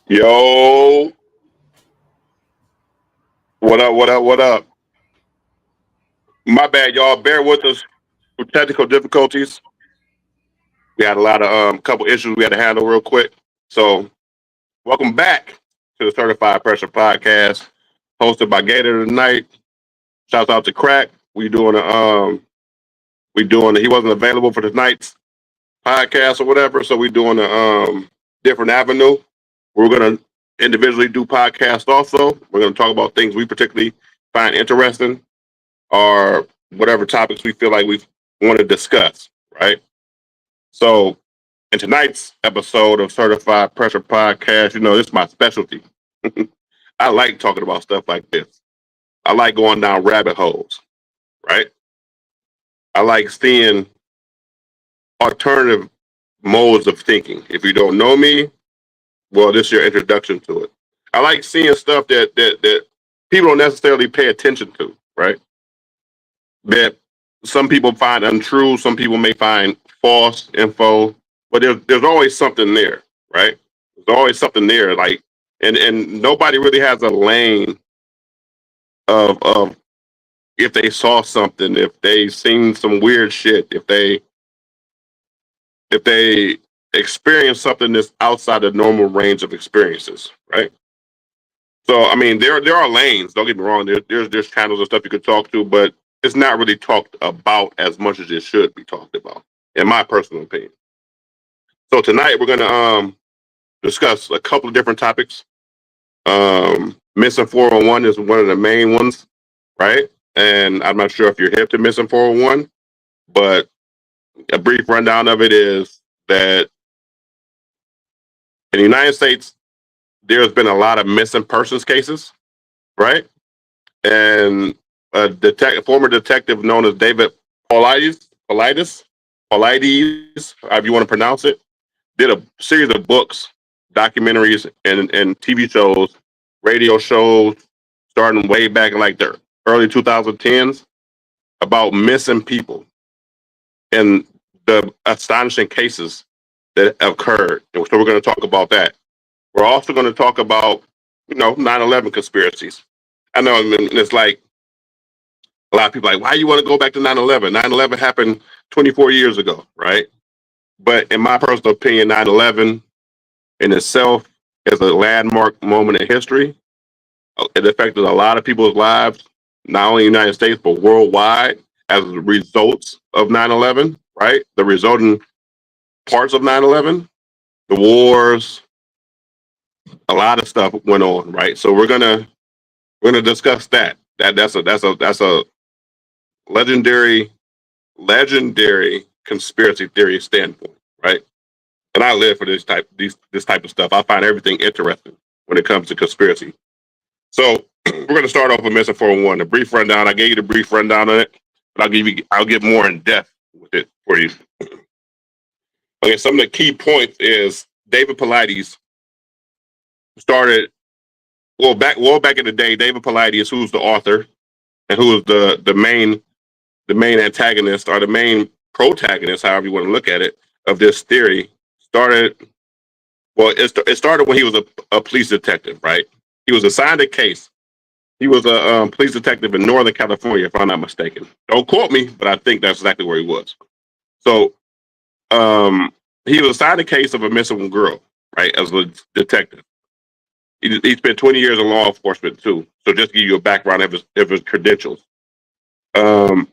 Yo, what up, what up, what up? My bad, y'all. Bear with us with technical difficulties. We had a lot of couple issues we had to handle real quick. So, welcome back to the Certified Pressure Podcast, hosted by GADA tonight. Shouts out to Crack. He wasn't available for tonight's podcast or whatever, so we doing a different avenue. We're gonna individually do podcasts also. We're gonna talk about things we particularly find interesting or whatever topics we feel like we want to discuss, right? So, in tonight's episode of Certified Pressure Podcast, this is my specialty. I like talking about stuff like this. I like going down rabbit holes, right? I like seeing alternative modes of thinking. If you don't know me, well, this is your introduction to it. I like seeing stuff that people don't necessarily pay attention to, right? That some people find untrue, some people may find false info, but there's always something there, right? There's always something there, like, and nobody really has a lane of if they saw something, if they seen some weird shit, if they experience something that's outside the normal range of experiences, right? So I mean, there are lanes. Don't get me wrong. There's channels and stuff you could talk to, but it's not really talked about as much as it should be talked about, in my personal opinion. So tonight we're gonna discuss a couple of different topics. Missing 401 is one of the main ones, right? And I'm not sure if you're hip to missing 401, but a brief rundown of it is that in the United States, there's been a lot of missing persons cases, right? And former detective known as David Paulides, however you want to pronounce it, did a series of books, documentaries, and TV shows, radio shows, starting way back in like the early 2010s about missing people and the astonishing cases that occurred. And so we're going to talk about that. We're also going to talk about, 9/11 conspiracies. I know, and it's like a lot of people are like, why you want to go back to 9/11? 9/11 happened 24 years ago, right? But in my personal opinion, 9/11 in itself is a landmark moment in history. It affected a lot of people's lives, not only in the United States, but worldwide as a result of 9/11, right? The resulting parts of 9/11, the wars, a lot of stuff went on, right? So we're gonna discuss that. That's a legendary conspiracy theory standpoint, right? And I live for this type of stuff. I find everything interesting when it comes to conspiracy. So we're going to start off with Missing 401. A brief rundown. I gave you the brief rundown on it, but I'll get more in depth with it for you. Okay, some of the key points is David Paulides started back in the day. David Paulides, who's the author and who is the main antagonist or the main protagonist, however you want to look at it, of this theory, started. Well, it started when he was a police detective, right? He was assigned a case. He was a police detective in Northern California, if I'm not mistaken. Don't quote me, but I think that's exactly where he was. So he was assigned a case of a missing girl, right, as a detective. He spent 20 years in law enforcement, too. So just to give you a background of his credentials. Family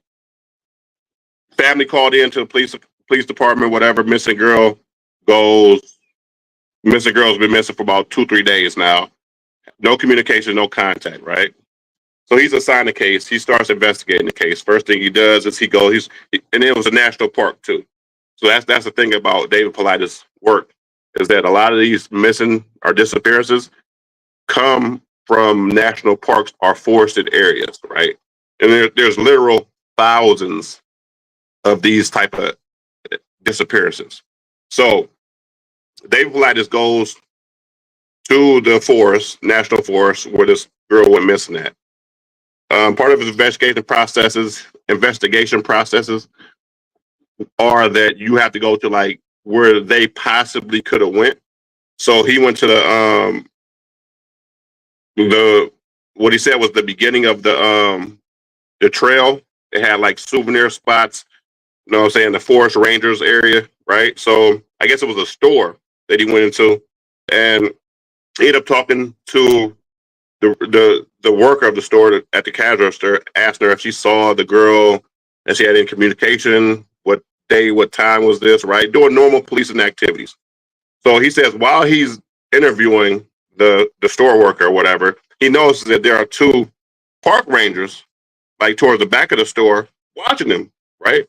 called into the police department, whatever, missing girl goes. Missing girl's been missing for about 2-3 days now. No communication, no contact, right? So he's assigned a case. He starts investigating the case. First thing he does is and it was a national park too. So that's the thing about David Paulides' work, is that a lot of these missing or disappearances come from national parks or forested areas, right? And there's literal thousands of these type of disappearances. So David Paulides goes to the national forest, where this girl went missing at. Part of his investigation processes are that you have to go to like where they possibly could have went So he went to the what he said was the beginning of the trail. It had like souvenir spots, you know what I'm saying, the Forest Rangers area, right? So I guess it was a store that he went into, and he ended up talking to the worker of the store at the cash register, asked her if she saw the girl and she had any communication, what day, what time was this, right? Doing normal policing activities. So he says while he's interviewing the store worker or whatever, he notices that there are two park rangers like towards the back of the store watching him, right?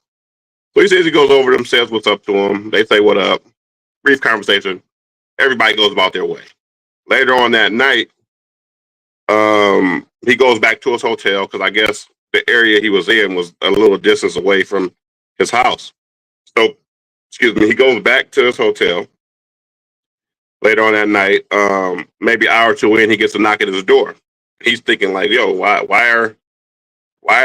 So he says he goes over to them, says what's up to them. They say what up. Brief conversation. Everybody goes about their way. Later on that night, he goes back to his hotel because I guess the area he was in was a little distance away from his house. So, excuse me, he goes back to his hotel later on that night. Maybe an hour or two in, he gets a knock at his door. He's thinking like, "Yo, why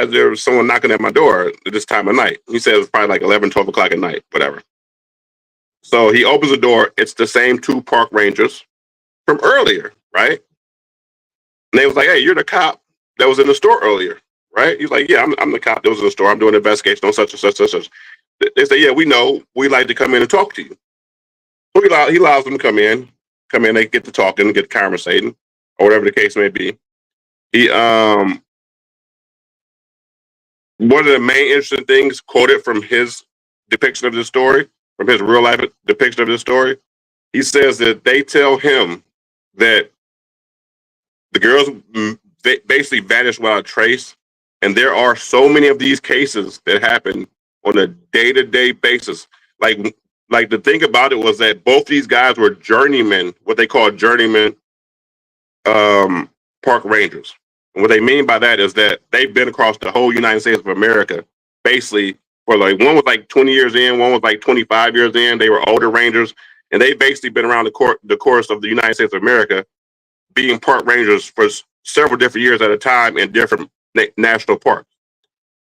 is there someone knocking at my door at this time of night?" He says it's probably like 11, 12 o'clock at night, whatever. So he opens the door. It's the same two park rangers from earlier, right? And they was like, "Hey, you're the cop that was in the store earlier, right?" He's like, "Yeah, I'm the cop that was in the store. I'm doing an investigation on such and such and such." They say, "Yeah, we know. We'd like to come in and talk to you." So he allows them to come in. Come in, they get to talking, get to conversating, or whatever the case may be. He One of the main interesting things quoted from his depiction of this story, from his real life depiction of this story, he says that they tell him that the girls basically vanished without a trace, and there are so many of these cases that happen on a day-to-day basis. Like the thing about it was that both these guys were journeymen, what they call journeymen park rangers. And what they mean by that is that they've been across the whole United States of America, basically for like one was like 20 years in, one was like 25 years in. They were older rangers, and they've basically been around the course of the United States of America, being park rangers for several different years at a time in different national parks.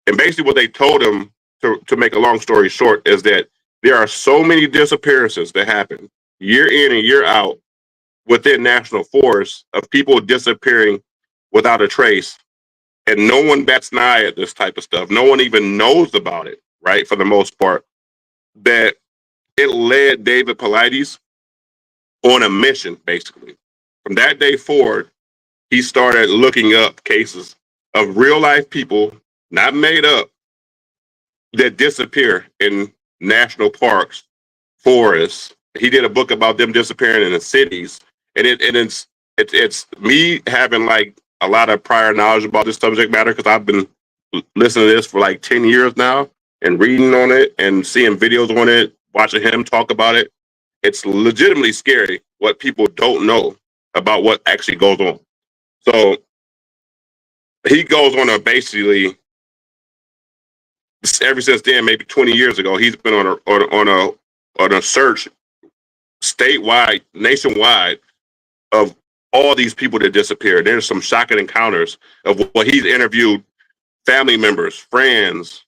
And basically, what they told them, to make a long story short, is that there are so many disappearances that happen year in and year out within national forests of people disappearing without a trace, and no one bats an eye at this type of stuff. No one even knows about it, right? For the most part, that it led David Paulides on a mission, basically. From that day forward, he started looking up cases of real life people, not made up, that disappear in national parks, forests. He did a book about them disappearing in the cities, and it's me having like a lot of prior knowledge about this subject matter because I've been listening to this for like 10 years now and reading on it and seeing videos on it, watching him talk about it. It's legitimately scary what people don't know about what actually goes on. So he goes on a basically, ever since then, maybe 20 years ago, he's been on a search statewide, nationwide, of all these people that disappeared. There's some shocking encounters of what he's interviewed: family members, friends,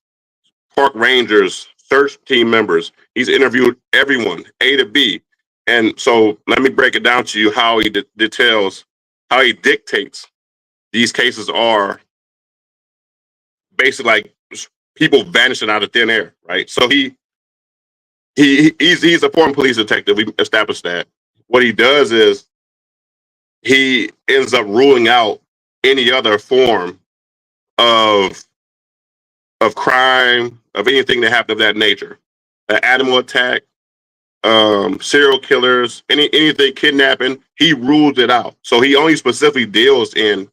park rangers, search team members. He's interviewed everyone, A to B. And so let me break it down to you how he details, how he dictates these cases are basically like people vanishing out of thin air, right? So he's a former police detective. We established that. What he does is he ends up ruling out any other form of crime, of anything that happened of that nature, an animal attack, serial killers, anything, kidnapping. He rules it out. So he only specifically deals in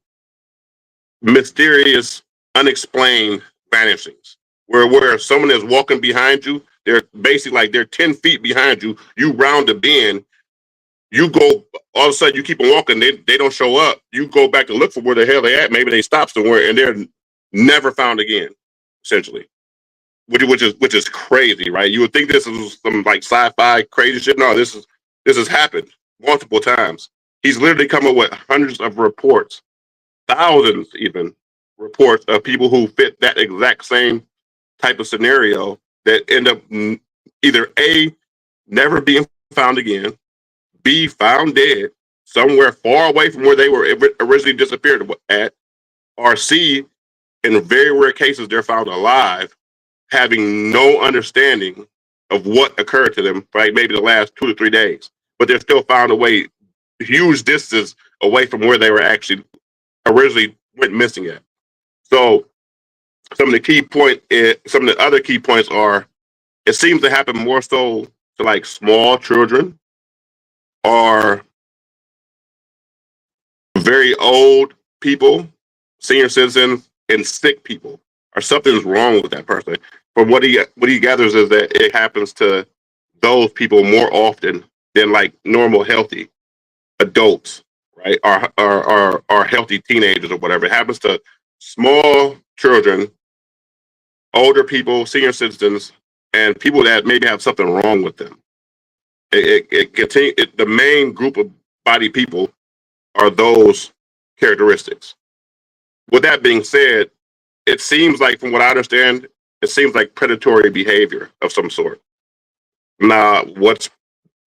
mysterious, unexplained vanishings, where someone is walking behind you. They're basically like they're 10 feet behind you. You round a bend. You go, all of a sudden you keep on walking. They don't show up. You go back to look for where the hell they at. Maybe they stop somewhere and they're never found again, essentially. Which is crazy, right? You would think this is some like sci-fi crazy shit. No, this has happened multiple times. He's literally come up with hundreds of reports, thousands even reports of people who fit that exact same type of scenario that end up either A, never being found again, be found dead somewhere far away from where they were originally disappeared at, or C, in very rare cases, they're found alive, having no understanding of what occurred to them, right? Maybe the last 2 to 3 days, but they're still found away, huge distance away from where they were actually originally went missing at. So some of the other key points are, it seems to happen more so to like small children or very old people, senior citizens, and sick people, or something's wrong with that person. From what he gathers is that it happens to those people more often than like normal healthy adults, right? Or healthy teenagers or whatever. It happens to small children, older people, senior citizens, and people that maybe have something wrong with them. The main group of body people are those characteristics. With that being said, it seems like, from what I understand, it seems like predatory behavior of some sort. Now, what's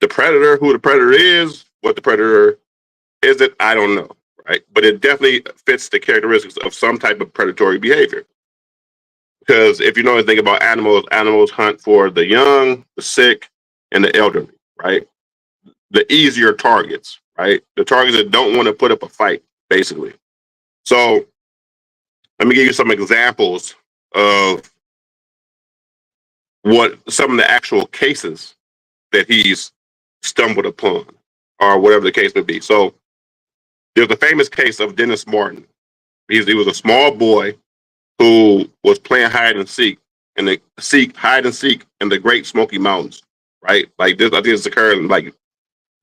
the predator, who the predator is, what the predator isn't, I don't know, right? But it definitely fits the characteristics of some type of predatory behavior. Because if you know anything about animals, animals hunt for the young, the sick, and the elderly, right? The easier targets, right? The targets that don't want to put up a fight, basically. So let me give you some examples of what some of the actual cases that he's stumbled upon, or whatever the case may be. So there's a famous case of Dennis Martin. He was a small boy who was playing hide and seek in the Great Smoky Mountains, right? Like this, I think this occurred like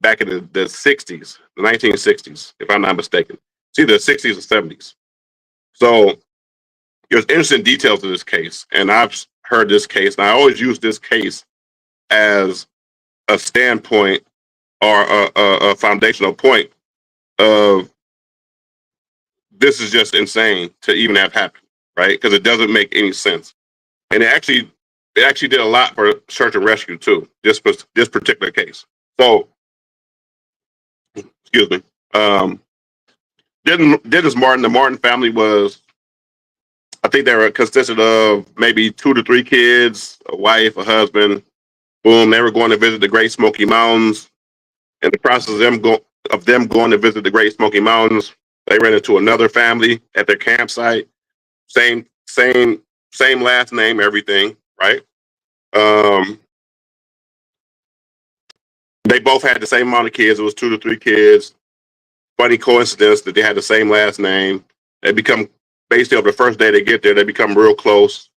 back in the 60s, the 1960s, if I'm not mistaken. It's either the 60s or 70s. So there's interesting details to this case, and I've heard this case, and I always use this case as a standpoint or a foundational point of, this is just insane to even have happened, right? Because it doesn't make any sense. And it actually did a lot for search and rescue too, this particular case. So, excuse me. Dennis Martin, the Martin family was, I think they were consisted of maybe 2 to 3 kids, a wife, a husband. Boom, they were going to visit the Great Smoky Mountains. In the process of them going to visit the Great Smoky Mountains, they ran into another family at their campsite. Same last name, everything, right? They both had the same amount of kids. It was 2 to 3 kids. Funny coincidence that they had the same last name. They become, basically, over the first day they get there, they become real close,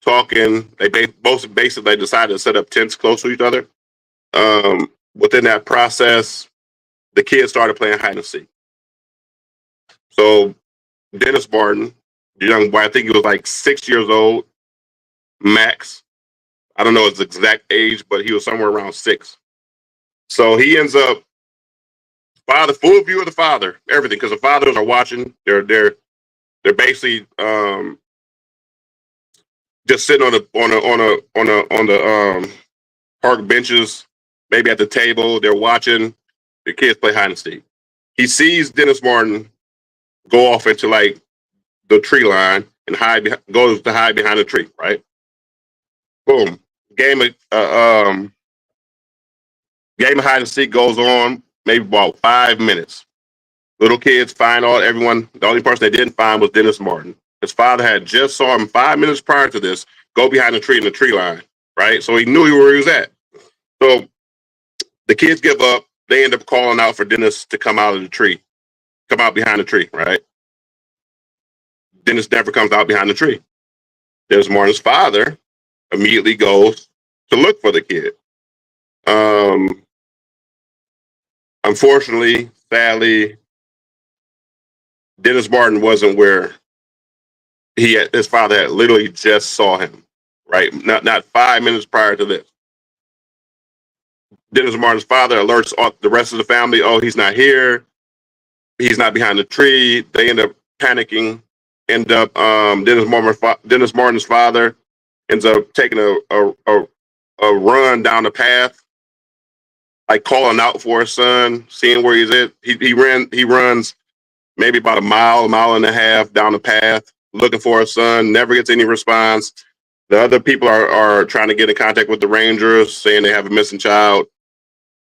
talking. They both basically decided to set up tents close to each other. Within that process, the kids started playing hide and seek. So Dennis Martin, the young boy, I think he was like 6 years old, max. I don't know his exact age, but he was somewhere around 6. So he ends up, full view of the father, everything, because the fathers are watching. They're basically just sitting on the park benches, maybe at the table. They're watching the kids play hide and seek. He sees Dennis Martin go off into like the tree line and goes to hide behind the tree, right? Boom. Game of hide and seek goes on maybe about 5 minutes. Little kids find everyone. The only person they didn't find was Dennis Martin. His father had just saw him 5 minutes prior to this go behind the tree in the tree line, right? So he knew where he was at. So the kids give up. They end up calling out for Dennis to come out behind the tree, right? Dennis never comes out behind the tree. Dennis Martin's father immediately goes to look for the kid. Unfortunately, sadly, Dennis Martin wasn't where his father had literally just saw him, right? Not 5 minutes prior to this. Dennis Martin's father alerts the rest of the family, oh, he's not here. He's not behind the tree. They end up panicking. Dennis Martin's father ends up taking a run down the path like calling out for his son, seeing where he's at. He runs maybe about a mile and a half down the path, looking for his son, never gets any response. The other people are trying to get in contact with the Rangers, saying they have a missing child,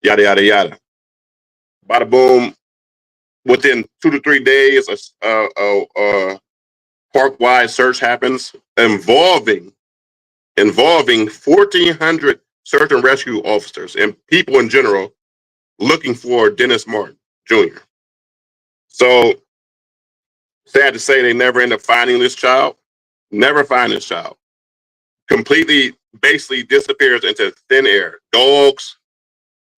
yada, yada, yada. Bada boom. Within 2 to 3 days, a park-wide search happens involving 1,400 search and rescue officers and people in general looking for Dennis Martin Jr. So sad to say, they never end up finding this child. Never find this child. Completely, basically disappears into thin air. Dogs,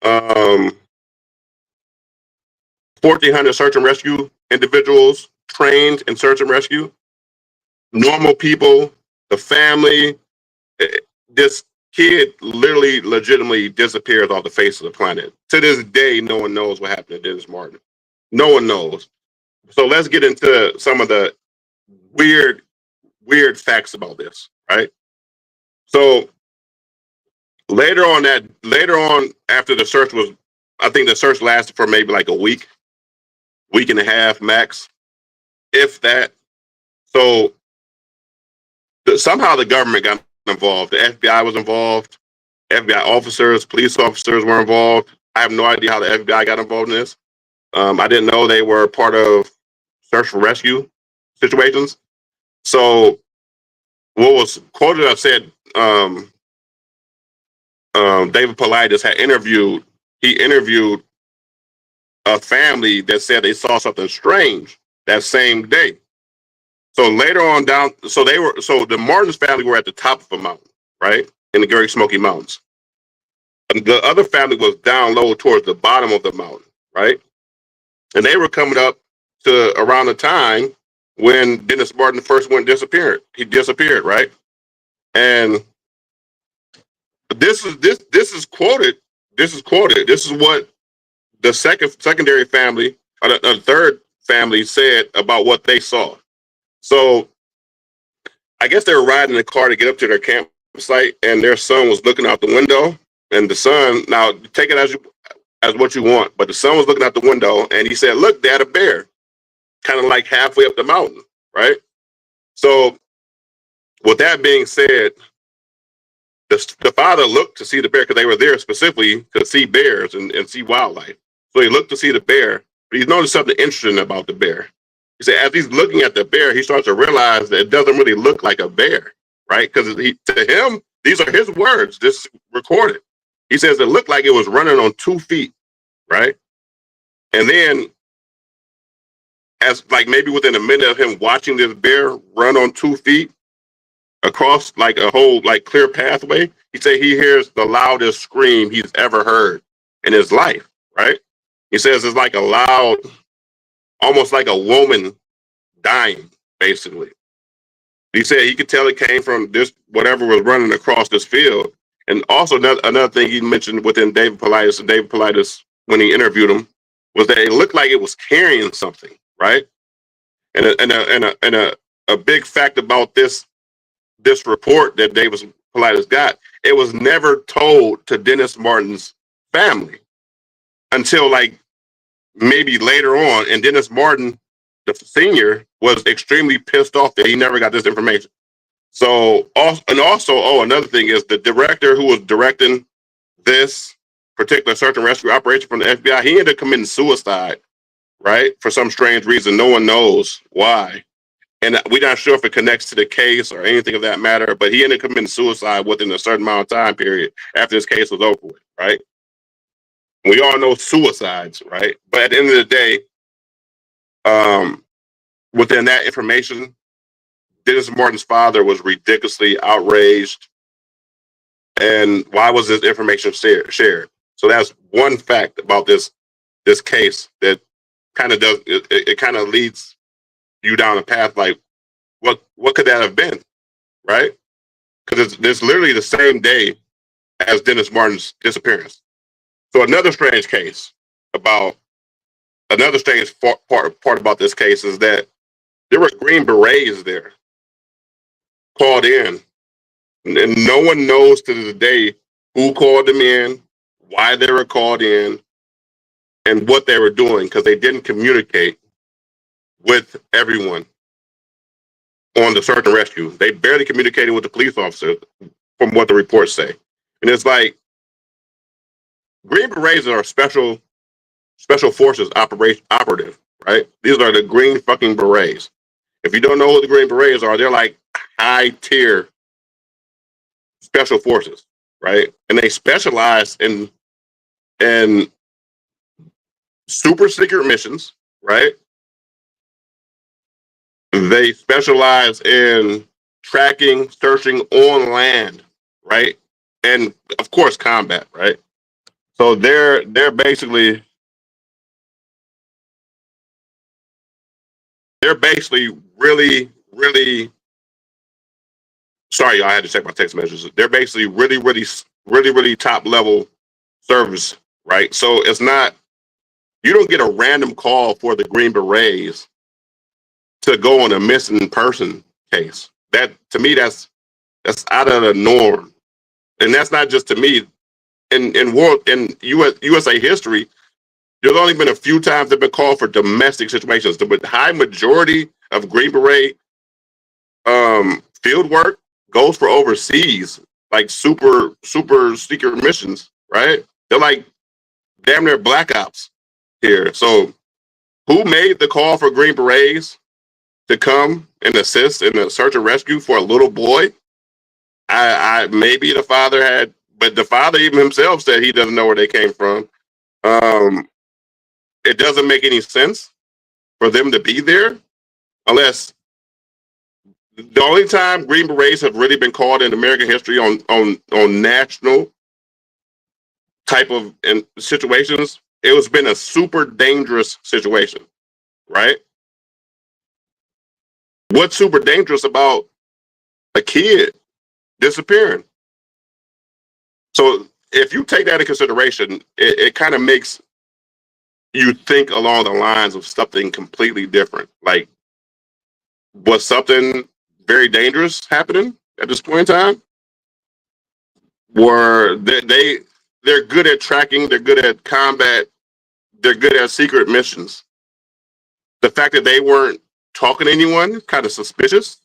1,400 search and rescue individuals trained in search and rescue. Normal people, the family. This kid literally, legitimately disappears off the face of the planet. To this day, no one knows what happened to Dennis Martin. No one knows. So let's get into some of the weird facts about this, right? So later on, after the search was, I think the search lasted for maybe like a week and a half max, if that. So somehow the government got involved. The FBI was involved. FBI officers, police officers were involved. I have no idea how the FBI got involved in this. I didn't know they were part of search for rescue situations. So what was quoted, I said, David Paulides had interviewed a family that said they saw something strange that same day. So later on so the Martins family were at the top of a mountain, right? In the Great Smoky Mountains. And the other family was down low towards the bottom of the mountain, right? And they were coming up to around the time when Dennis Martin first went disappeared. He disappeared, right? And this is quoted. This is quoted. This is what the secondary family, or the third family, said about what they saw. So I guess they were riding in the car to get up to their campsite, and their son was looking out the window. And the son, now take it as what you want, but the son was looking out the window, and he said, "Look, Dad, a bear," kind of like halfway up the mountain, right? So with that being said, the father looked to see the bear because they were there specifically to see bears and see wildlife. So he looked to see the bear, but he noticed something interesting about the bear. He said, as he's looking at the bear, he starts to realize that it doesn't really look like a bear, right? Because to him, these are his words, this recorded. He says it looked like it was running on 2 feet, right? And then, as like maybe within a minute of him watching this bear run on 2 feet across like a whole like clear pathway, he said he hears the loudest scream he's ever heard in his life, right? He says it's like a loud, almost like a woman dying, basically. He said he could tell it came from this, whatever was running across this field. And also another thing he mentioned within David Paulides, when he interviewed him, was that it looked like it was carrying something, right? And a big fact about this report that David Paulides got, it was never told to Dennis Martin's family until like maybe later on. And Dennis Martin, the senior, was extremely pissed off that he never got this information. So, another thing is the director who was directing this particular search and rescue operation from the FBI, he ended up committing suicide, right? For some strange reason. No one knows why. And we're not sure if it connects to the case or anything of that matter, but he ended up committing suicide within a certain amount of time period after this case was over with, right? We all know suicides, right? But at the end of the day, within that information, Dennis Martin's father was ridiculously outraged. And why was this information shared? So that's one fact about this case that kind of does it kind of leads you down a path like what could that have been, right? Because it's literally the same day as Dennis Martin's disappearance. So another strange part about this case is that there were Green Berets there called in, and no one knows to this day who called them in, why they were called in, and what they were doing, because they didn't communicate with everyone on the search and rescue. They barely communicated with the police officers, from what the reports say. And it's like, Green Berets are special forces operative, right? These are the Green fucking Berets. If you don't know who the Green Berets are, they're like high tier special forces, right? And they specialize in super secret missions, right? They specialize in tracking, searching on land, right? And of course, combat, right? So they're basically really. Sorry, y'all, I had to check my text messages. They're basically really top level service, right? So it's not, you don't get a random call for the Green Berets to go on a missing person case. That, to me, that's out of the norm, and that's not just to me. In USA history, there's only been a few times they've been called for domestic situations. The high majority of Green Beret field work goes for overseas, like super secret missions, right? They're like damn near black ops here. So who made the call for Green Berets to come and assist in the search and rescue for a little boy? I maybe the father had, but the father even himself said he doesn't know where they came from. It doesn't make any sense for them to be there unless, the only time Green Berets have really been called in American history on national type of situations, it was been a super dangerous situation, right? What's super dangerous about a kid disappearing? So if you take that into consideration, it kind of makes you think along the lines of something completely different. Like, was something very dangerous happening at this point in time? Were they're good at tracking, they're good at combat, they're good at secret missions. The fact that they weren't talking to anyone, kind of suspicious.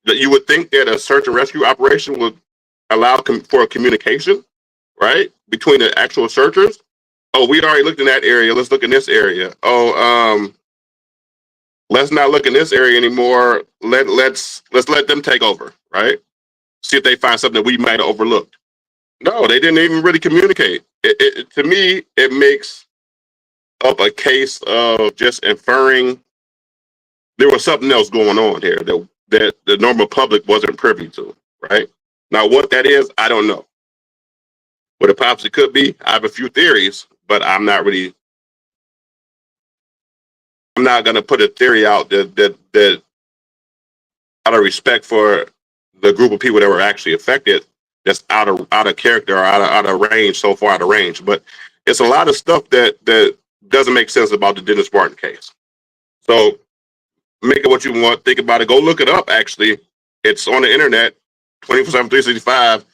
That you would think that a search and rescue operation would allow for communication, right, between the actual searchers. Oh, we already looked in that area. Let's look in this area. Oh, let's not look in this area anymore. Let's let them take over, right? See if they find something that we might have overlooked. No, they didn't even really communicate. To me, it makes up a case of just inferring there was something else going on here that the normal public wasn't privy to, right? Now, what that is, I don't know. What it possibly could be, I have a few theories, but I'm not going to put a theory out that out of respect for the group of people that were actually affected, that's out of character or out of range, so far out of range. But it's a lot of stuff that doesn't make sense about the Dennis Martin case. So make it what you want, think about it, go look it up. Actually, it's on the internet, 24/7, 365.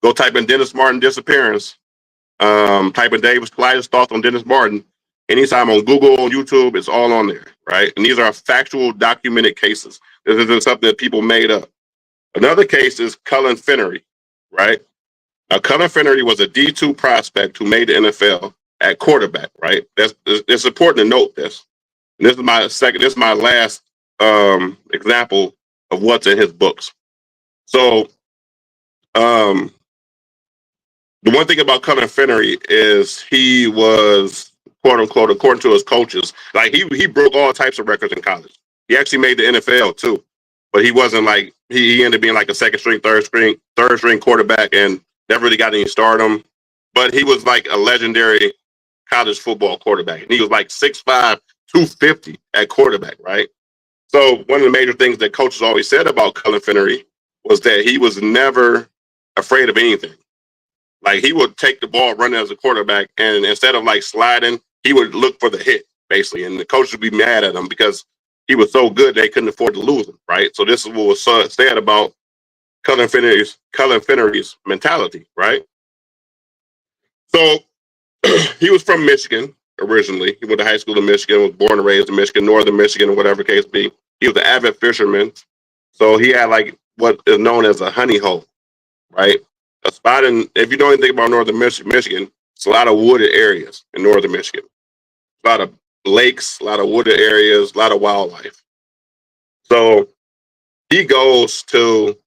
Go type in Dennis Martin disappearance. Type in Davis Collider's thoughts on Dennis Martin. Anytime on Google, on YouTube, it's all on there, right? And these are factual, documented cases. This isn't something that people made up. Another case is Cullen Finnery, right? Now, Cullen Finnery was a D2 prospect who made the NFL at quarterback, right? It's important to note this. And this is my last example of what's in his books. So, the one thing about Cullen Finnery is he was, quote unquote, according to his coaches, like he broke all types of records in college. He actually made the NFL too, but he wasn't like he ended up being like a second string, third string quarterback, and never really got any stardom. But he was like a legendary college football quarterback, and he was like 6'5", 250 at quarterback, right? So one of the major things that coaches always said about Cullen Finnery was that he was never afraid of anything. Like, he would take the ball running as a quarterback, and instead of like sliding, he would look for the hit, basically. And the coach would be mad at him because he was so good they couldn't afford to lose him, right? So this is what was said about Cullen Finnery's mentality, right? So he was from Michigan originally. He went to high school in Michigan, was born and raised in Michigan, northern Michigan, or whatever case be. He was an avid fisherman. So he had like what is known as a honey hole, right? A spot in, if you know anything about northern Michigan, it's a lot of wooded areas in northern Michigan. A lot of lakes, a lot of wooded areas, a lot of wildlife. So he goes to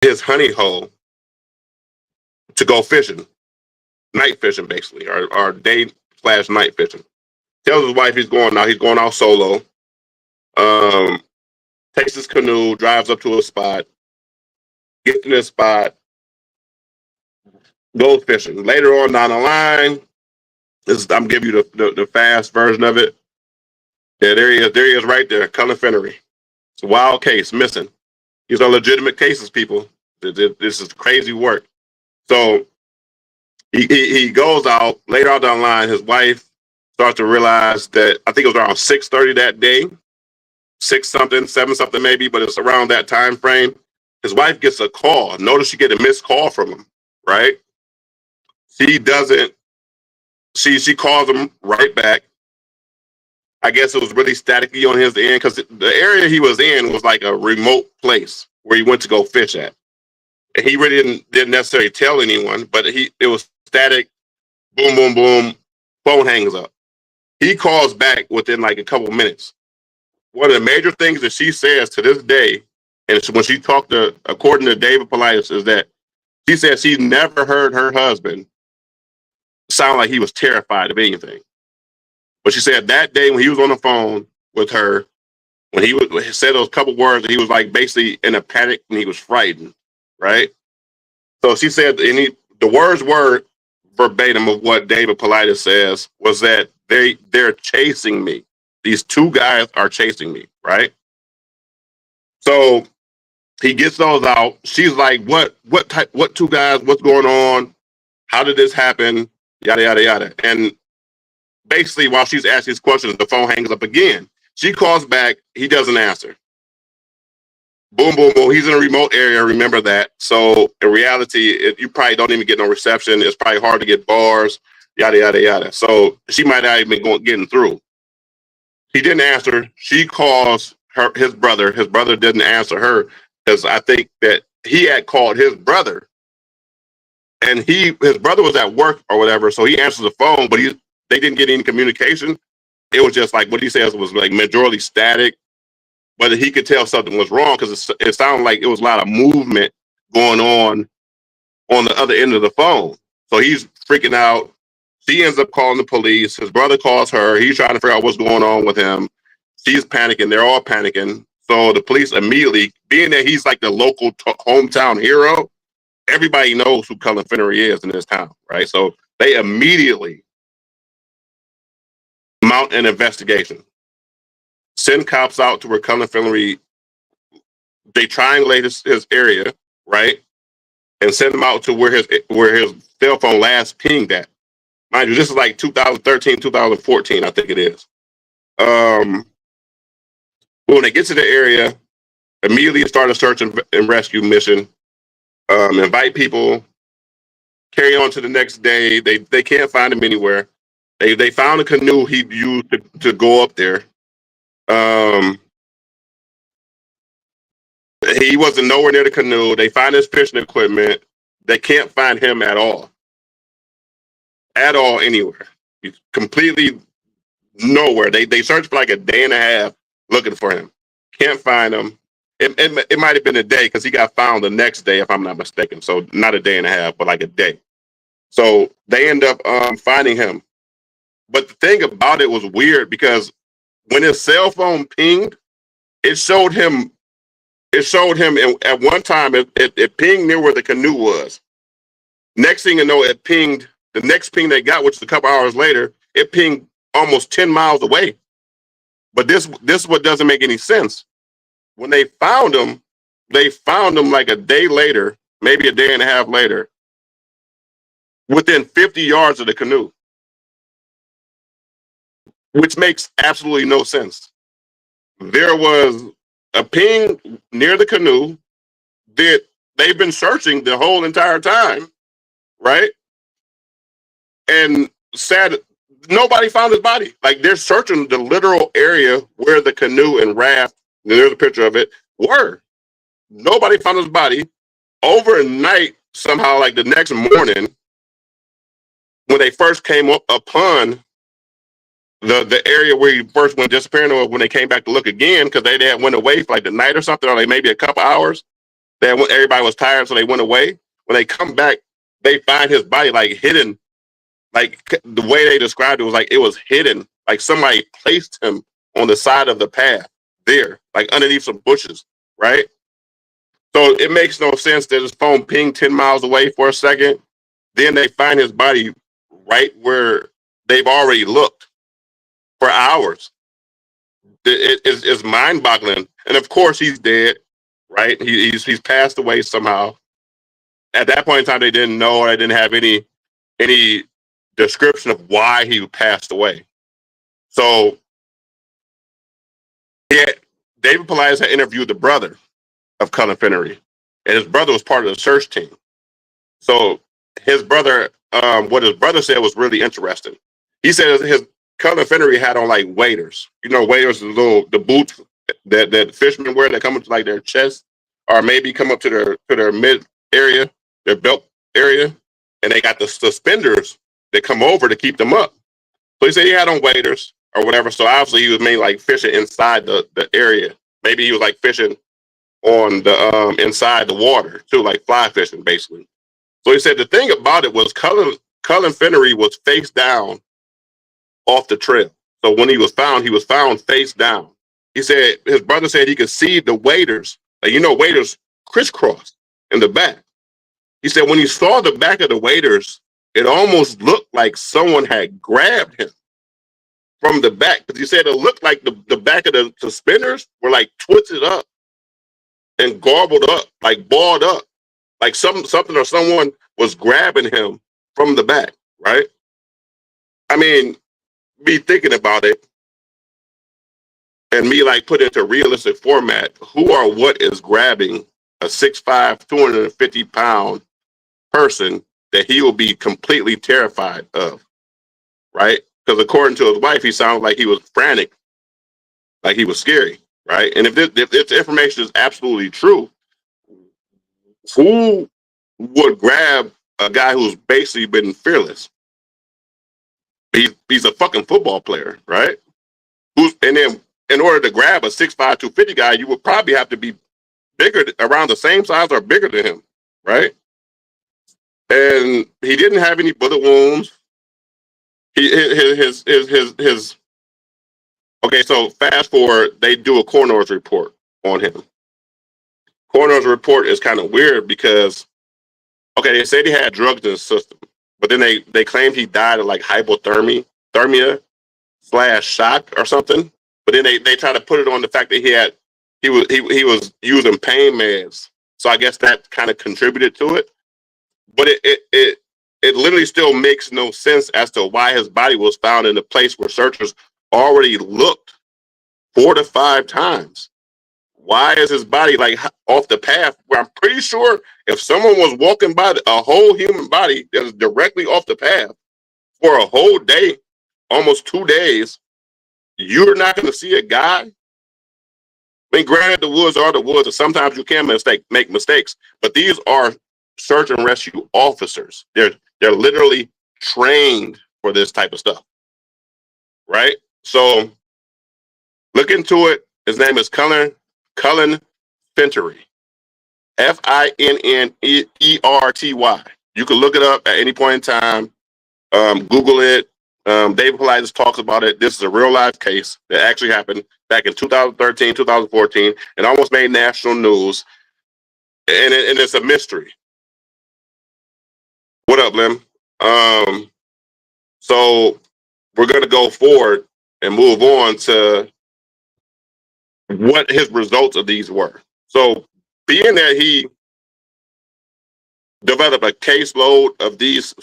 his honey hole to go fishing, night fishing basically, or day/night fishing. Tells his wife he's going out. He's going out solo. Um, Takes his canoe, drives up to a spot, gets to this spot, goes fishing. Later on down the line, I'm giving you the fast version of it. Yeah, there he is. There he is right there, Cullen Finnery. It's a wild case, missing. These are legitimate cases, people. This is crazy work. So he goes out. Later on down the line, his wife starts to realize that, I think it was around 6:30 that day, 6 something, 7 something maybe, but it's around that time frame. His wife gets a call. Notice she get a missed call from him, right? She doesn't. She calls him right back. I guess it was really staticky on his end because the area he was in was like a remote place where he went to go fish at. And he really didn't necessarily tell anyone, but it was static. Boom, boom, boom. Phone hangs up. He calls back within like a couple minutes. One of the major things that she says to this day, and when she talked to, according to David Politis, is that she said she never heard her husband sound like he was terrified of anything. But she said that day when he was on the phone with her, when he said those couple words, he was like basically in a panic and he was frightened, right? So she said, the words were verbatim of what David Politis says, was that they're chasing me. These two guys are chasing me, right? So he gets those out. She's like, what two guys? What's going on? How did this happen? Yada, yada, yada. And basically, while she's asking these questions, the phone hangs up again. She calls back. He doesn't answer. Boom, boom, boom. He's in a remote area. Remember that. So in reality, you probably don't even get no reception. It's probably hard to get bars, yada, yada, yada. So she might not even be getting through. He didn't answer. She calls his brother. His brother didn't answer her because I think that he had called his brother, and his brother was at work or whatever. So he answers the phone, but they didn't get any communication. It was just like what he says was like majorly static, but he could tell something was wrong because it sounded like it was a lot of movement going on the other end of the phone. So he's freaking out. She ends up calling the police. His brother calls her. He's trying to figure out what's going on with him. She's panicking. They're all panicking. So the police immediately, being that he's like the local hometown hero, everybody knows who Cullen Finnery is in this town, right? So they immediately mount an investigation. Send cops out to where Cullen Finnery, they triangulate his area, right? And send him out to where his cell phone last pinged at. Mind you, this is like 2013, 2014, I think it is. When they get to the area, immediately start a search and rescue mission. Invite people, carry on to the next day. They can't find him anywhere. They found a canoe he used to go up there. He wasn't nowhere near the canoe. They find his fishing equipment. They can't find him at all. At all, anywhere. He's completely nowhere. They searched for like a day and a half looking for him. Can't find him. It might have been a day because he got found the next day, if I'm not mistaken. So not a day and a half, but like a day. So they end up finding him. But the thing about it was weird because when his cell phone pinged, it showed him. At one time, it pinged near where the canoe was. Next thing you know, it pinged. The next ping they got, which is a couple hours later, it pinged almost 10 miles away. But this is what doesn't make any sense. When they found him like a day later, maybe a day and a half later, within 50 yards of the canoe, which makes absolutely no sense. There was a ping near the canoe that they've been searching the whole entire time. right? And sad, nobody found his body. Like they're searching the literal area where the canoe and raft, and there's a picture of it, were. Nobody found his body. Overnight, somehow, like the next morning, when they first came up upon the area where he first went disappearing, or when they came back to look again, because they had went away for like the night or something, or like maybe a couple hours. Everybody was tired, so they went away. When they come back, they find his body like hidden. Like the way they described it was like it was hidden. Like somebody placed him on the side of the path there, like underneath some bushes, right? So it makes no sense that his phone pinged 10 miles away for a second. Then they find his body right where they've already looked for hours. It's mind boggling. And of course, he's dead, right? He's passed away somehow. At that point in time, they didn't know, or they didn't have any description of why he passed away. So, David Politis had interviewed the brother of Cullen Finnery, and his brother was part of the search team. So his brother, what his brother said was really interesting. He said his Cullen Finnery had on like waders. You know, waders, the boots that fishermen wear that come up to like their chest, or maybe come up to their mid area, their belt area, and they got the suspenders that come over to keep them up. So he said he had on waders or whatever. So obviously he was mainly like fishing inside the area. Maybe he was like fishing on the inside the water too, like fly fishing basically. So he said the thing about it was Cullen Finnery was face down off the trail. So when he was found face down. He said his brother said he could see the waders, like waders crisscrossed in the back. He said when he saw the back of the waders, it almost looked like someone had grabbed him from the back, because he said it looked like the back of the suspenders were like twisted up and garbled up, like balled up, like something or someone was grabbing him from the back, right? I mean, me thinking about it and me like put it into realistic format, who or what is grabbing a 6'5", 250-pound person that he will be completely terrified of, right? Because according to his wife, he sounded like he was frantic, like he was scary, right? And if this information is absolutely true, who would grab a guy who's basically been fearless? He's a fucking football player, right? And then in order to grab a 6'5", 250 guy, you would probably have to be bigger, around the same size or bigger than him, right? And he didn't have any bullet wounds. His okay, so fast forward, they do a coroner's report on him. Coroner's report is kind of weird because, okay, they said he had drugs in his system, but then they claimed he died of like hypothermia / shock or something. But then they try to put it on the fact that he was using pain meds. So I guess that kind of contributed to it. But it literally still makes no sense as to why his body was found in a place where searchers already looked 4 to 5 times. Why is his body like off the path where I'm pretty sure if someone was walking by a whole human body that was directly off the path for a whole day, almost 2 days, you're not going to see a guy? I mean, granted, the woods are the woods, and sometimes you can make mistakes, but these are search and rescue officers. They're literally trained for this type of stuff, right? So look into it. His name is Cullen Finnery, Finnerty. You can look it up at any point in time. Google it. David Politis talks about it. This is a real life case that actually happened back in 2013, 2014, and almost made national news. And it's a mystery. What up, Lim? So we're going to go forward and move on to what his results of these were. So being that he developed a caseload of these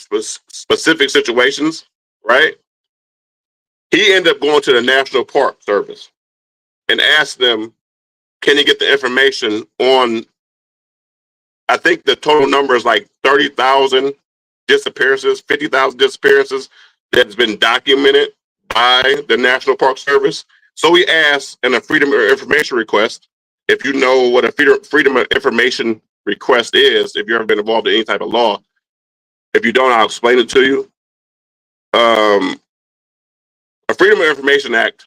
specific situations, right? He ended up going to the National Park Service and asked them, can he get the information on, I think the total number is like 30,000 disappearances, 50,000 disappearances that's been documented by the National Park Service. So we asked in a Freedom of Information request, if you know what a Freedom of Information request is, if you've ever been involved in any type of law. If you don't, I'll explain it to you. A Freedom of Information Act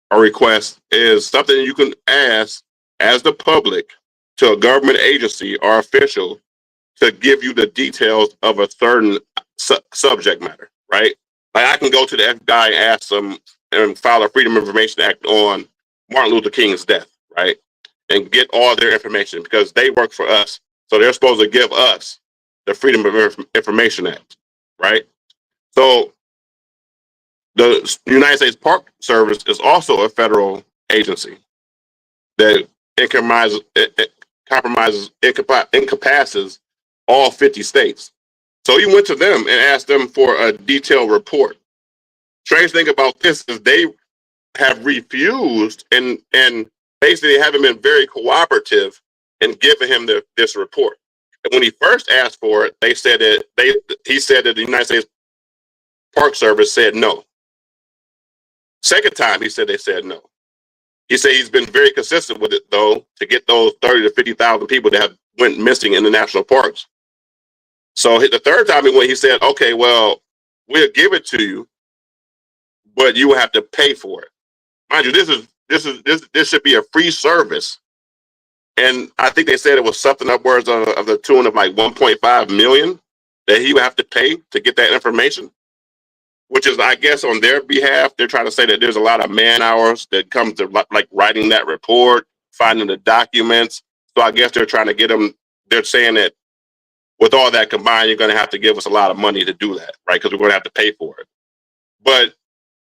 or request is something you can ask as the public to a government agency or official to give you the details of a certain subject matter, right? Like I can go to the FBI and ask them and file a Freedom of Information Act on Martin Luther King's death, right? And get all their information because they work for us. So they're supposed to give us the Freedom of Information Act, right? So the United States Park Service is also a federal agency that incapacitates all 50 states. So he went to them and asked them for a detailed report. Strange thing about this is they have refused and basically haven't been very cooperative in giving him this report. And when he first asked for it, he said that the United States Park Service said no. Second time, he said they said no. He said he's been very consistent with it, though, to get those 30 to 50,000 people that have went missing in the national parks. So the third time he went, he said, okay, well, we'll give it to you, but you will have to pay for it. Mind you, this should be a free service. And I think they said it was something upwards of the tune of like 1.5 million that he would have to pay to get that information, which is, I guess, on their behalf. They're trying to say that there's a lot of man hours that comes to like writing that report, finding the documents. So I guess they're trying to get them. They're saying that with all that combined, you're going to have to give us a lot of money to do that, right? Because we're going to have to pay for it. But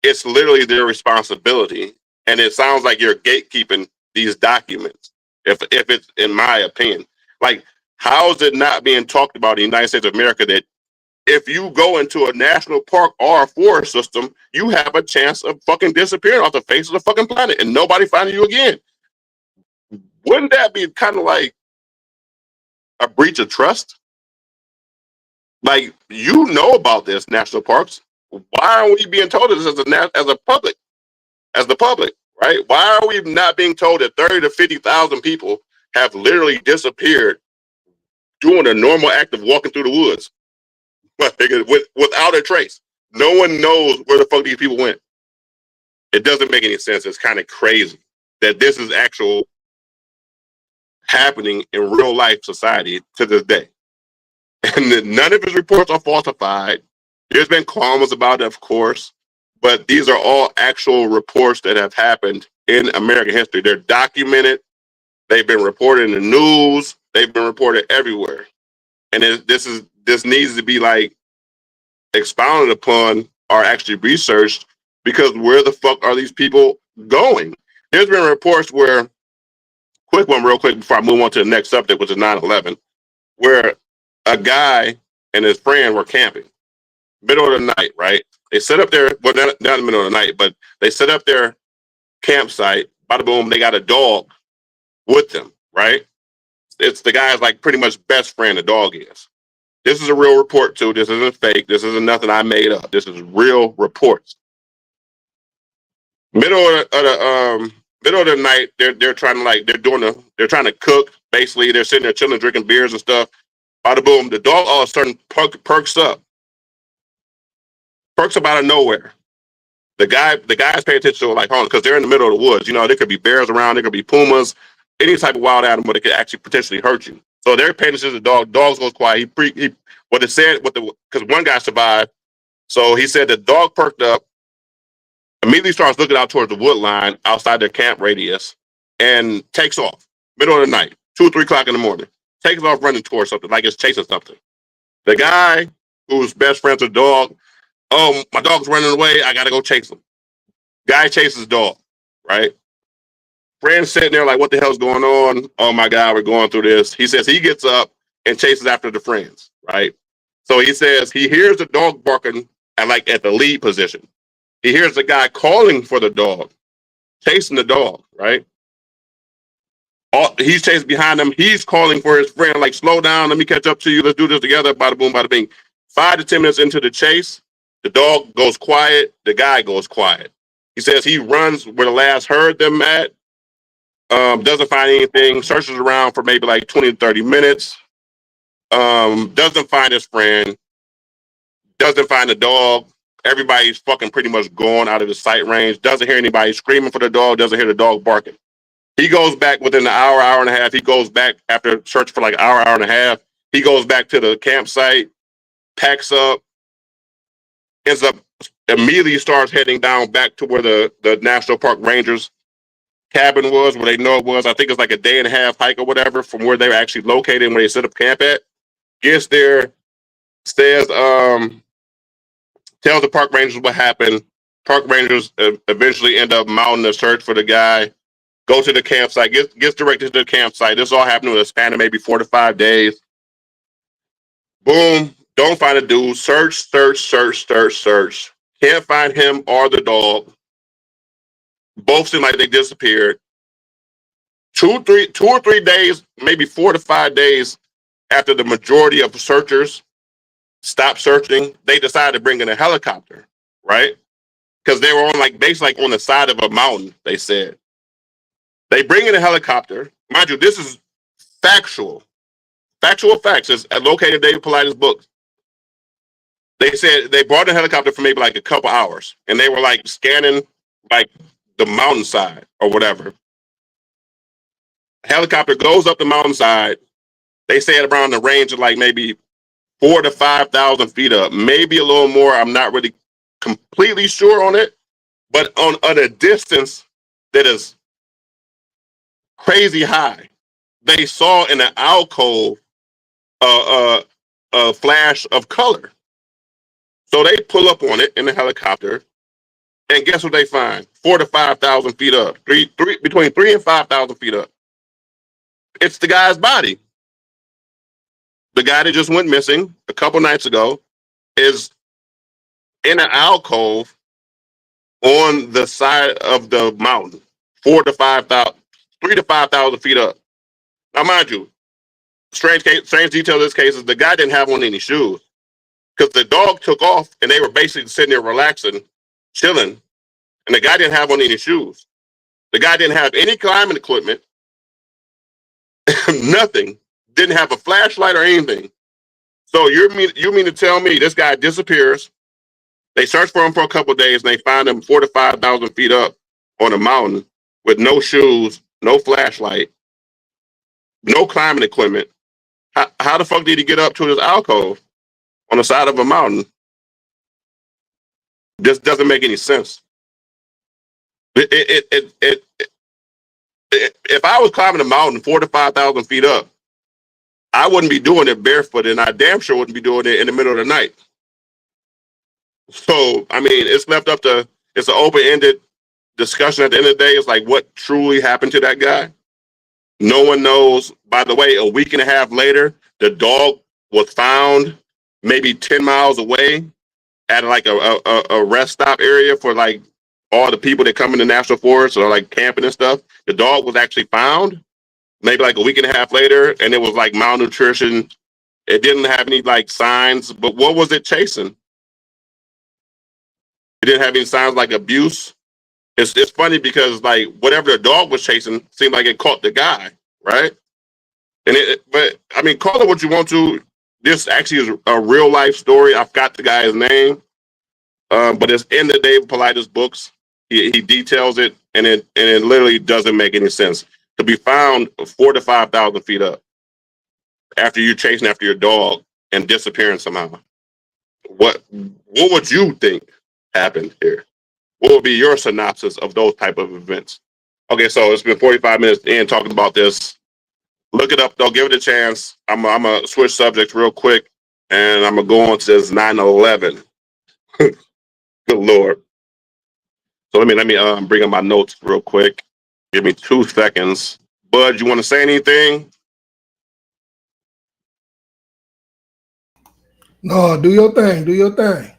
it's literally their responsibility. And it sounds like you're gatekeeping these documents, if it's, in my opinion. Like, how is it not being talked about in the United States of America that if you go into a national park or a forest system, you have a chance of fucking disappearing off the face of the fucking planet and nobody finding you again? Wouldn't that be kind of like a breach of trust? Like, you know about this, national parks. Why aren't we being told this as the public, right? Why are we not being told that 30 to 50,000 people have literally disappeared doing a normal act of walking through the woods without a trace? No one knows where the fuck these people went. It doesn't make any sense. It's kind of crazy that this is actual happening in real life society to this day. And none of his reports are falsified. There's been comments about it, of course, but these are all actual reports that have happened in American history. They're documented. They've been reported in the news. They've been reported everywhere. And this needs to be like expounded upon or actually researched, because where the fuck are these people going? There's been reports where, quick one real quick before I move on to the next subject, which is 9/11, where a guy and his friend were camping, middle of the night, right? They set up their, well, not in the middle of the night, but they set up their campsite. Bada boom, they got a dog with them, right? It's the guy's like pretty much best friend, the dog is. This is a real report too. This isn't fake. This isn't nothing I made up. This is real reports. Middle of the night, they're trying to they're trying to cook. Basically, they're sitting there chilling, drinking beers and stuff. Bada boom, the dog all of a sudden perks up out of nowhere. The guys pay attention to it like, hold on, because they're in the middle of the woods. You know, there could be bears around, there could be pumas, any type of wild animal that could actually potentially hurt you. So they're paying attention to the dog. Dog goes quiet. Because one guy survived. So he said the dog perked up, immediately starts looking out towards the wood line outside their camp radius, and takes off. Middle of the night, 2 or 3 o'clock in the morning. Takes off running towards something, like it's chasing something. The guy who's best friends with the dog, oh, my dog's running away, I gotta go chase him. Guy chases dog, right? Friend's sitting there like, what the hell's going on? Oh my God, we're going through this. He says he gets up and chases after the friends, right? So he says he hears the dog barking at the lead position. He hears the guy calling for the dog, chasing the dog, right? He's chasing behind him. He's calling for his friend, like, slow down, let me catch up to you. Let's do this together. Bada boom, bada bing. 5 to 10 minutes into the chase, the dog goes quiet, the guy goes quiet. He says he runs where the last heard them at, doesn't find anything, searches around for maybe like 20 to 30 minutes, doesn't find his friend, doesn't find the dog. Everybody's fucking pretty much gone out of the sight range, doesn't hear anybody screaming for the dog, doesn't hear the dog barking. He goes back within an hour, hour and a half. He goes back after search for like an hour, hour and a half. He goes back to the campsite, packs up, ends up immediately starts heading down back to where the National Park Rangers cabin was, where they know it was. I think it's like a day and a half hike or whatever from where they were actually located and where they set up camp at. Gets there, says, tells the park rangers what happened. Park rangers eventually end up mounting a search for the guy. Go to the campsite, gets directed to the campsite. This all happened in a span of maybe 4 to 5 days. Boom, don't find a dude. Search. Can't find him or the dog. Both seem like they disappeared. 2 or 3 days, maybe 4 to 5 days after the majority of searchers stopped searching, they decided to bring in a helicopter, right? Because they were on basically on the side of a mountain, they said. They bring in a helicopter. Mind you, this is factual facts. It's located in David Paulides' books. They said they brought a helicopter for maybe like a couple hours, and they were like scanning like the mountainside or whatever. Helicopter goes up the mountainside. They say it around the range of like maybe 4,000 to 5,000 feet up, maybe a little more. I'm not really completely sure on it, but on a distance that is crazy high. They saw in an alcove a flash of color. So they pull up on it in the helicopter, and guess what they find? 4,000 to 5,000 feet up, between 3,000 and 5,000 feet up. It's the guy's body. The guy that just went missing a couple nights ago is in an alcove on the side of the mountain, 3,000 to 5,000 feet up. Now, mind you, strange detail of this case is the guy didn't have on any shoes because the dog took off and they were basically sitting there relaxing, chilling, and the guy didn't have on any shoes. The guy didn't have any climbing equipment, nothing. Didn't have a flashlight or anything. So you mean to tell me this guy disappears? They search for him for a couple of days and they find him 4,000 to 5,000 feet up on a mountain with no shoes, no flashlight, no climbing equipment. How the fuck did he get up to this alcove on the side of a mountain? This doesn't make any sense. If I was climbing a mountain 4,000 to 5,000 feet up, I wouldn't be doing it barefoot, and I damn sure wouldn't be doing it in the middle of the night. So, I mean, it's left up to, it's an open-ended discussion at the end of the day. It's like, what truly happened to that guy? No one knows. By the way, a week and a half later, the dog was found maybe 10 miles away at like a rest stop area for like all the people that come in the national forest or like camping and stuff. The dog was actually found maybe like a week and a half later, and it was like malnutrition. It didn't have any like signs, but what was it chasing? It didn't have any signs like abuse. It's funny because like whatever the dog was chasing seemed like it caught the guy, right? But I mean, call it what you want to. This actually is a real life story. I forgot the guy's name, but it's in the David Paulides books. He details it, and it literally doesn't make any sense to be found 4,000 to 5,000 feet up after you're chasing after your dog and disappearing somehow. What would you think happened here? What would be your synopsis of those type of events? Okay, so it's been 45 minutes in talking about this. Look it up, though. Give it a chance. I'm gonna switch subjects real quick, and I'm gonna go on to this 9/11. Good Lord. So let me bring up my notes real quick. Give me 2 seconds. Bud, you want to say anything? No, do your thing. Do your thing.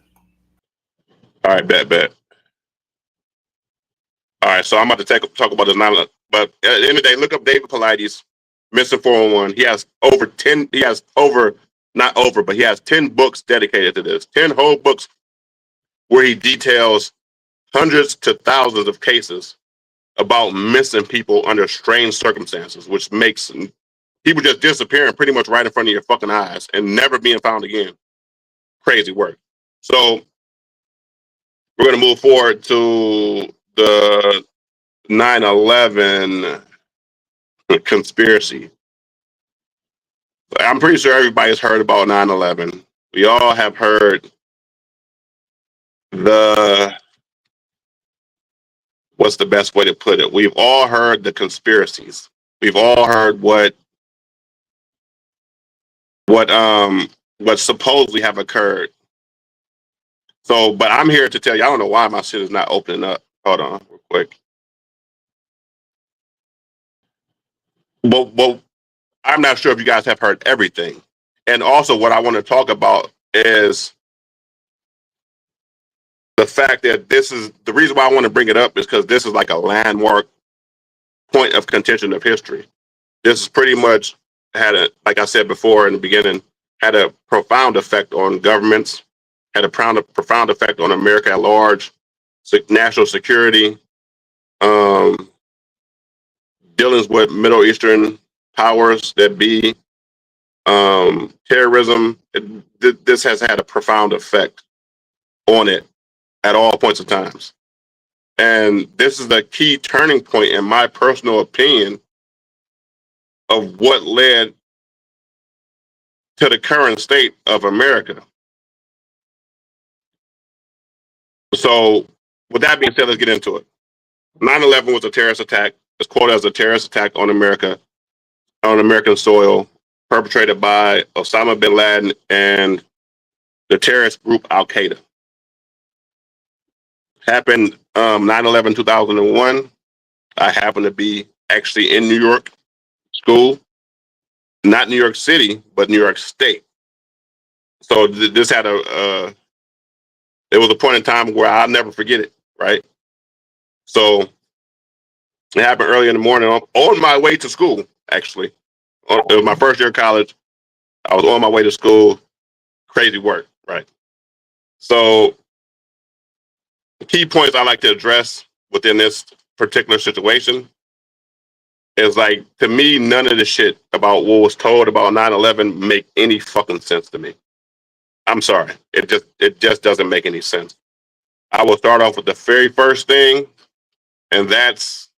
All right, bet. All right, so I'm about to talk about this 9/11. But at the end of the day, look up David Paulides, Missing 411. He has over not over, but he has 10 books dedicated to this. 10 whole books where he details hundreds to thousands of cases about missing people under strange circumstances, which makes people just disappearing pretty much right in front of your fucking eyes and never being found again. Crazy work. So we're going to move forward to the 9/11 conspiracy. I'm pretty sure everybody's heard about 9/11. We all have heard what's the best way to put it? We've all heard the conspiracies. We've all heard what supposedly have occurred. So, but I'm here to tell you, I don't know why my shit is not opening up. Hold on real quick. But I'm not sure if you guys have heard everything. And also what I want to talk about is the fact that this is the reason why I want to bring it up is because this is like a landmark point of contention of history. This is pretty much like I said before in the beginning, had a profound effect on governments, had a profound effect on America at large, national security, dealings with Middle Eastern powers that be, terrorism. This has had a profound effect on it at all points of times. And this is the key turning point, in my personal opinion, of what led to the current state of America. So with that being said, let's get into it. 9/11 was a terrorist attack. It's quoted as a terrorist attack on America, on American soil, perpetrated by Osama bin Laden and the terrorist group Al-Qaeda. Happened 9/11 2001. I happened to be actually in New York school, not New York City, but New York State. So this had it was a point in time where I'll never forget it, right? So it happened early in the morning on my way to school, actually. It was my first year of college. I was on my way to school. Crazy work, right? So the key points I like to address within this particular situation is, like, to me, none of the shit about what was told about 9/11 make any fucking sense to me. I'm sorry. It just doesn't make any sense. I will start off with the very first thing, and that's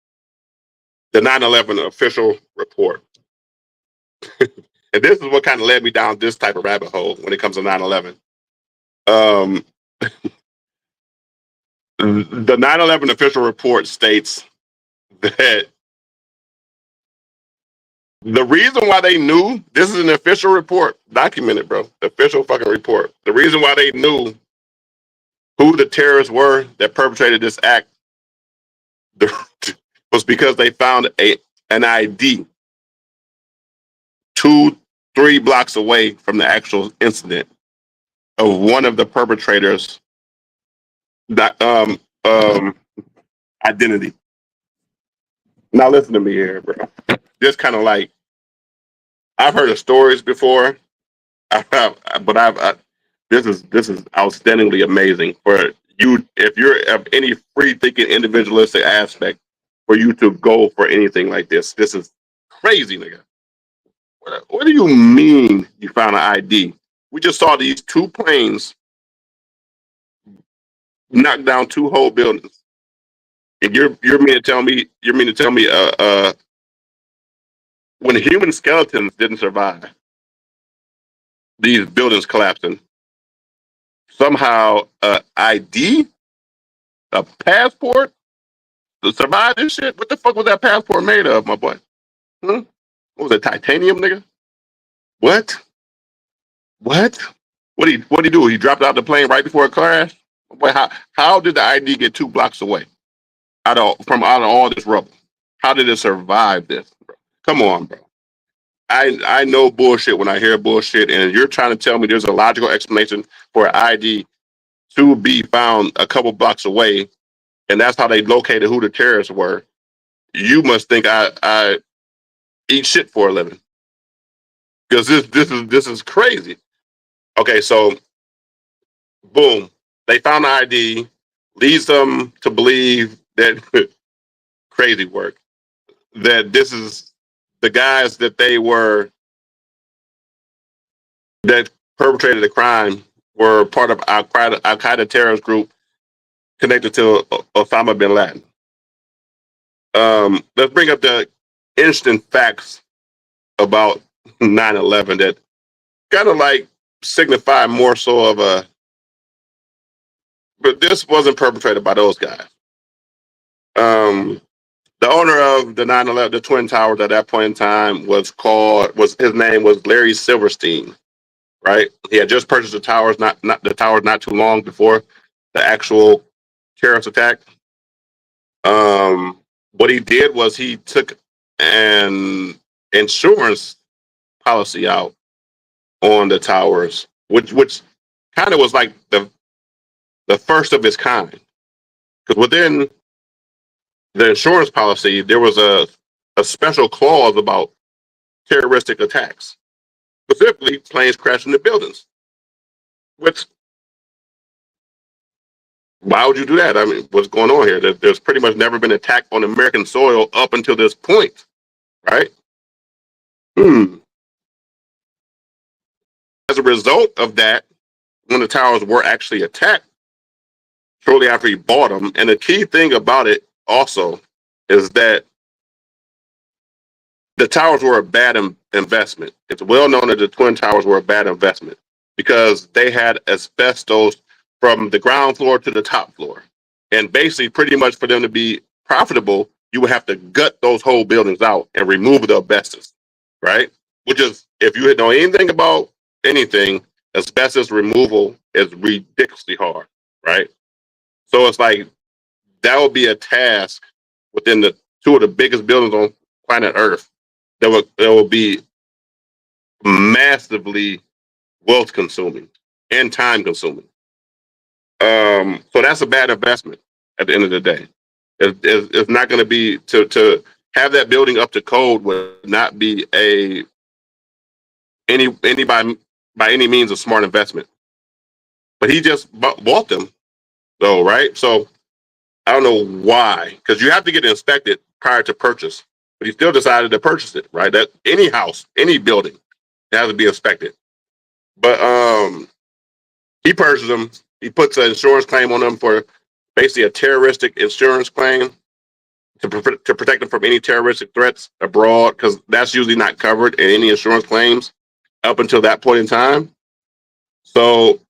the 9/11 official report. And this is what kind of led me down this type of rabbit hole when it comes to 9/11. The 9/11 official report states that the reason why they knew, this is an official report, documented, bro, the official fucking report. The reason why they knew who the terrorists were that perpetrated this act was because they found an ID 2-3 blocks away from the actual incident of one of the perpetrators' identity. Now listen to me here, bro. Just kind of like, I've heard of stories before, but this is outstandingly amazing for you, if you're of any free thinking individualistic aspect, for you to go for anything like this. This is crazy, nigga. What do you mean you found an ID? We just saw these 2 planes knock down 2 whole buildings, and you mean to tell me when human skeletons didn't survive these buildings collapsing, somehow ID, a passport to survive this shit? What the fuck was that passport made of, my boy? What was it, titanium, nigga? What? What did he do? He dropped out the plane right before it crashed? Boy, how did the ID get 2 blocks away out of all this rubble? How did it survive this, bro? Come on, bro. I know bullshit when I hear bullshit, and you're trying to tell me there's a logical explanation for an ID to be found a couple blocks away, and that's how they located who the terrorists were. You must think I eat shit for a living, because this is crazy. Okay, so boom, they found the ID, leads them to believe that crazy work, that this is the guys that perpetrated the crime were part of Al Qaeda terrorist group connected to Osama bin Laden. Let's bring up the interesting facts about 9/11 that kind of like signify more so of a, but this wasn't perpetrated by those guys. The owner of the 9/11, the Twin Towers at that point in time his name was Larry Silverstein, right? He had just purchased the towers, not too long before the actual terrorist attack. What he did was he took an insurance policy out on the towers, which kind of was like the first of its kind. Because within the insurance policy, there was a special clause about terroristic attacks, specifically planes crashing into buildings. Which, why would you do that? I mean, what's going on here? There's pretty much never been an attack on American soil up until this point, right? As a result of that, when the towers were actually attacked, shortly after he bought them, and the key thing about it also is that the towers were a bad investment. It's well known that the Twin Towers were a bad investment because they had asbestos from the ground floor to the top floor. And basically, pretty much for them to be profitable, you would have to gut those whole buildings out and remove the asbestos, right? Which is, if you know anything about anything, asbestos removal is ridiculously hard, right? So it's like that would be a task within the two of the biggest buildings on planet Earth that will be massively wealth consuming and time consuming. So that's a bad investment at the end of the day. It's not going to be to have that building up to code would not be any by any means a smart investment. But he just bought them though, right? So I don't know why, because you have to get it inspected prior to purchase. But he still decided to purchase it, right? That any house, any building, it has to be inspected. But he purchased them. He puts an insurance claim on them for basically a terroristic insurance claim to protect them from any terroristic threats abroad, because that's usually not covered in any insurance claims up until that point in time. So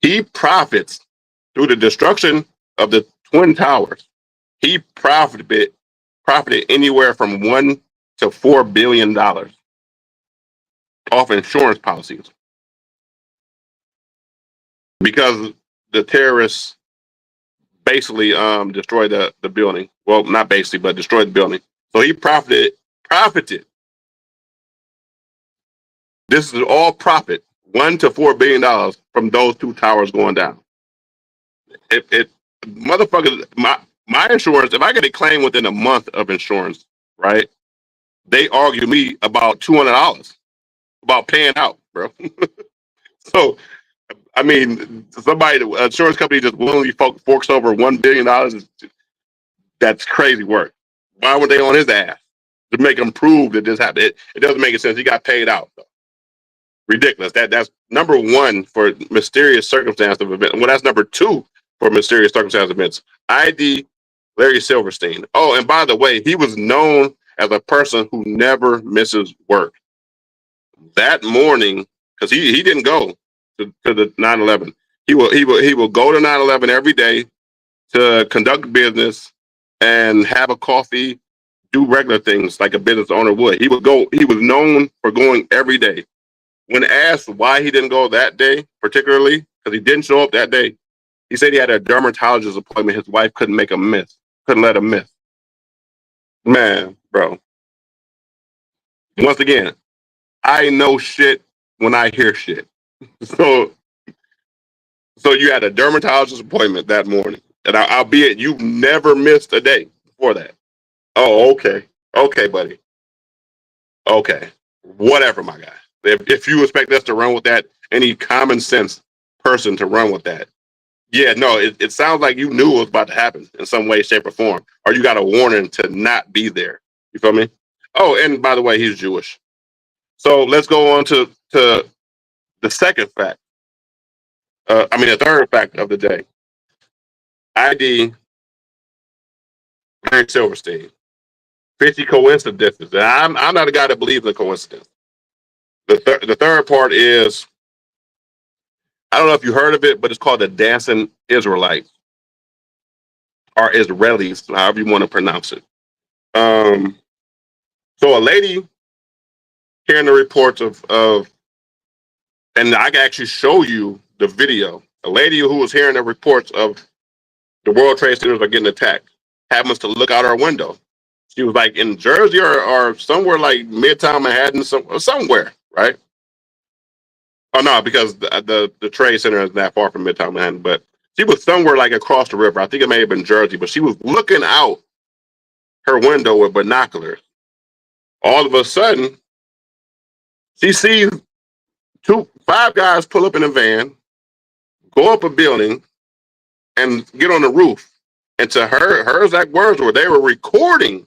he profits through the destruction of the Twin Towers. He profited anywhere from $1 to $4 billion off insurance policies because the terrorists basically destroyed the building. Well, not basically, but destroyed the building. So he profited. This is all profit, $1 to $4 billion from those two towers going down. It motherfuckers, my insurance, if I get a claim within a month of insurance, right? They argue me about $200 about paying out, bro. So, I mean, somebody, the insurance company just willingly forks over $1 billion. That's crazy work. Why were they on his ass to make him prove that this happened? It doesn't make any sense. He got paid out. Though. Ridiculous. That's number one for mysterious circumstance of event. Well, that's number two for mysterious circumstance events. ID Larry Silverstein. Oh, and by the way, he was known as a person who never misses work. That morning, because he didn't go to the 9/11. He will go to 9/11 every day to conduct business and have a coffee, do regular things like a business owner would. He would go. He was known for going every day. When asked why he didn't go that day, particularly because he didn't show up that day, he said he had a dermatologist appointment. His wife couldn't make him miss. Couldn't let him miss. Man, bro. Once again, I know shit when I hear shit. So you had a dermatologist appointment that morning, and albeit you've never missed a day before that. Oh, okay, buddy. Okay, whatever, my guy. If you expect us to run with that, any common sense person to run with that. Yeah, no, it sounds like you knew it was about to happen in some way, shape, or form, or you got a warning to not be there. You feel me? Oh, and by the way, he's Jewish. So let's go on to the second fact. The third fact of the day. ID Mary Silverstein. 50 coincidences. And I'm not a guy that believes in coincidence. The third part is, I don't know if you heard of it, but it's called the Dancing Israelites or Israelis, however you want to pronounce it. So a lady hearing the reports of, and I can actually show you the video. A lady who was hearing the reports of the World Trade Centers are getting attacked happens to look out her window. She was like in Jersey or somewhere like Midtown Manhattan, somewhere, right? Oh no, because the Trade Center is not far from Midtown Manhattan, but she was somewhere like across the river. I think it may have been Jersey, but she was looking out her window with binoculars. All of a sudden, she sees five guys pull up in a van, go up a building, and get on the roof. And to her exact words were they were recording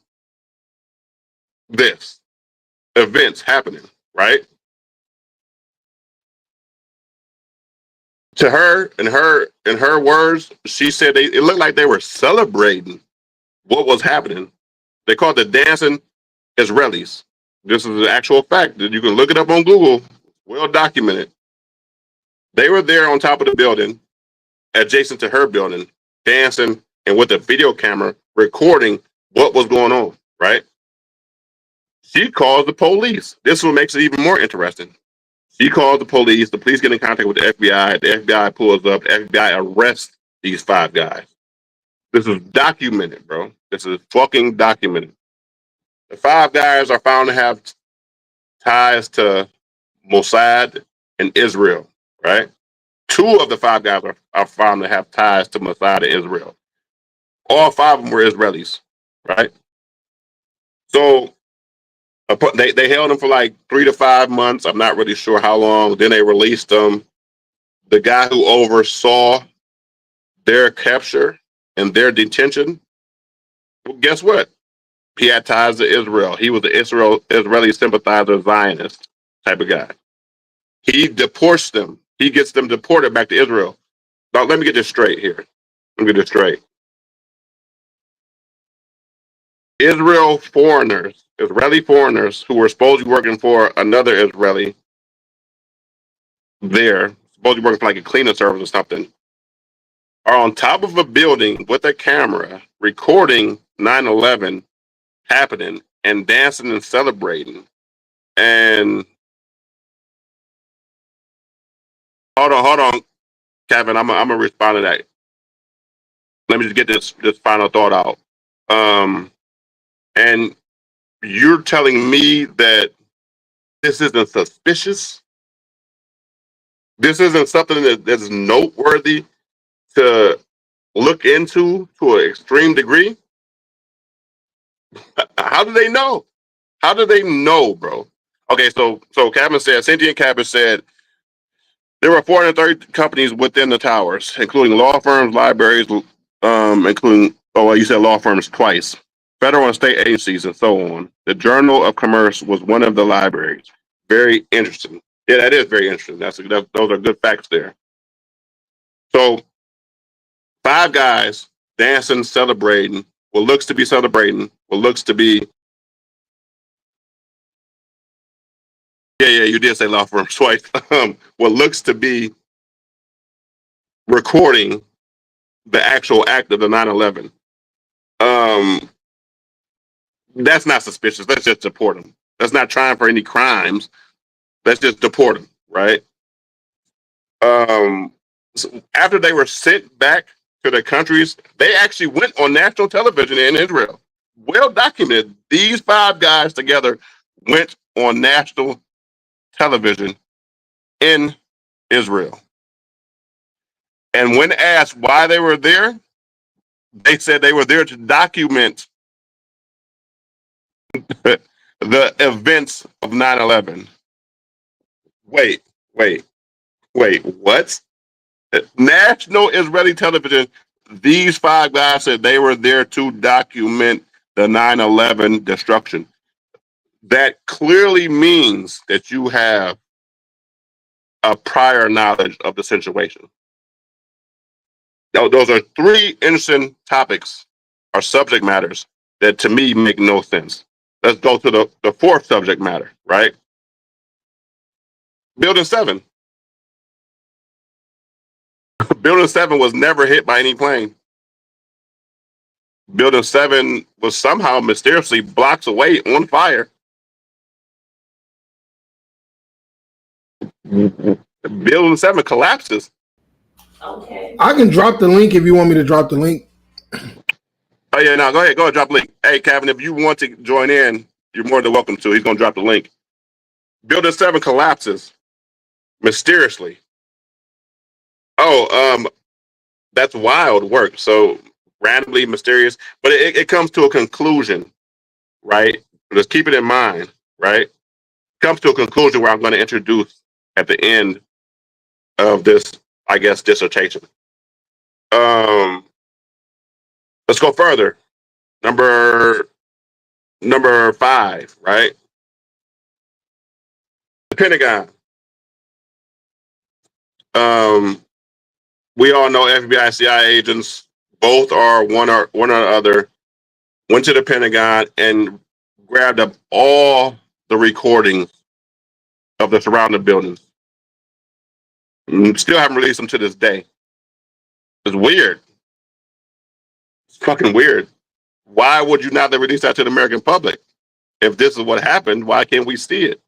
this events happening, right? To her, in her words, she said it looked like they were celebrating what was happening. They called the dancing Israelis. This is an actual fact that you can look it up on Google. Well documented. They were there on top of the building, adjacent to her building, dancing and with a video camera recording what was going on, right? She calls the police. This is what makes it even more interesting. She calls the police get in contact with the FBI, the FBI pulls up, the FBI arrests these five guys. This is documented, bro. This is fucking documented. The five guys are found to have ties to Mossad and Israel, right? Two of the five guys are found to have ties to Mossad and Israel. All five of them were Israelis, right? So they held them for like 3 to 5 months. I'm not really sure how long. Then they released them. The guy who oversaw their capture and their detention, well, guess what? He had ties to Israel. He was an Israeli sympathizer, Zionist type of guy. He deports them. He gets them deported back to Israel. Now, let me get this straight here. Let me get this straight. Israeli foreigners who were supposedly working for another Israeli there, supposedly working for like a cleaning service or something, are on top of a building with a camera recording 9/11 happening and dancing and celebrating. And hold on, Kevin. I'm gonna respond to that. Let me just get this final thought out. And you're telling me that this isn't suspicious? This isn't something that's noteworthy to look into to an extreme degree? How do they know? How do they know, bro? Okay, so Cabin said, Cynthia Cabin said, there were 430 companies within the towers, including law firms, libraries, including, you said law firms twice, federal and state agencies, and so on. The Journal of Commerce was one of the libraries. Very interesting. Yeah, that is very interesting. Those are good facts there. So, five guys dancing, celebrating, what looks to be celebrating, what looks to be, yeah, you did say law firms twice, what looks to be recording the actual act of the 9/11. That's not suspicious. Let's just deport them. That's not trying for any crimes. Let's just deport them, right? So after they were sent back to their countries, they actually went on national television in Israel. Well documented. These five guys together went on national television in Israel. And when asked why they were there, they said they were there to document the events of 9/11. Wait, wait, wait. What? National Israeli television. These five guys said they were there to document the 9/11 destruction. That clearly means that you have a prior knowledge of the situation. Now, those are three interesting topics or subject matters that to me make no sense. Let's go to the fourth subject matter, right? Building 7. Building 7 was never hit by any plane. Building 7 was somehow mysteriously blocks away on fire. Building 7 collapses. Okay. I can drop the link if you want me to drop the link. Oh yeah, no, go ahead, drop the link. Hey, Kevin, if you want to join in, you're more than welcome to. He's gonna drop the link. Building 7 collapses mysteriously. Oh, that's wild work. So randomly mysterious, but it comes to a conclusion, right? Just keep it in mind, right? Comes to a conclusion where I'm going to introduce at the end of this, I guess, dissertation. Let's go further. Number 5, right? The Pentagon. We all know FBI, CIA agents, both are one or the other, went to the Pentagon and grabbed up all the recordings of the surrounding buildings. Still haven't released them to this day. It's weird. It's fucking weird. Why would you not release that to the American public? If this is what happened, why can't we see it?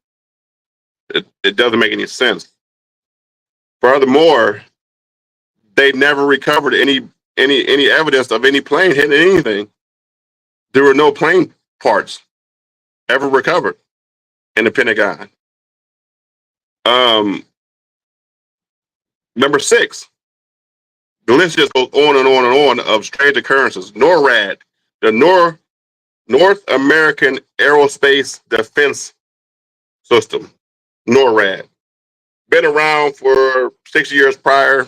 It doesn't make any sense. Furthermore, they never recovered any evidence of any plane hitting anything. There were no plane parts ever recovered in the Pentagon. Number 6, the list just goes on and on and on of strange occurrences. NORAD, the North American Aerospace Defense System, NORAD, been around for 60 years prior,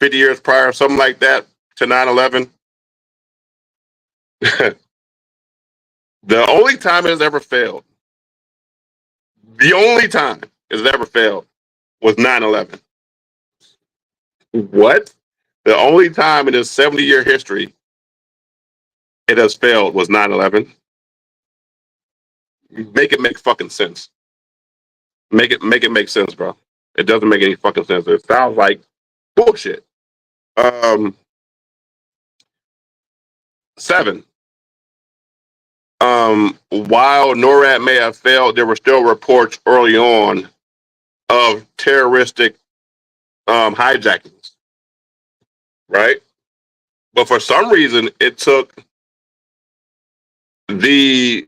50 years prior, something like that, to 9/11. The only time it has ever failed, the only time it has ever failed was 9/11. What? The only time in its 70-year history it has failed was 9/11. Make it make fucking sense. Make it make sense, bro. It doesn't make any fucking sense. It sounds like bullshit. 7. While NORAD may have failed, there were still reports early on of terroristic hijackings, right? But for some reason, it took the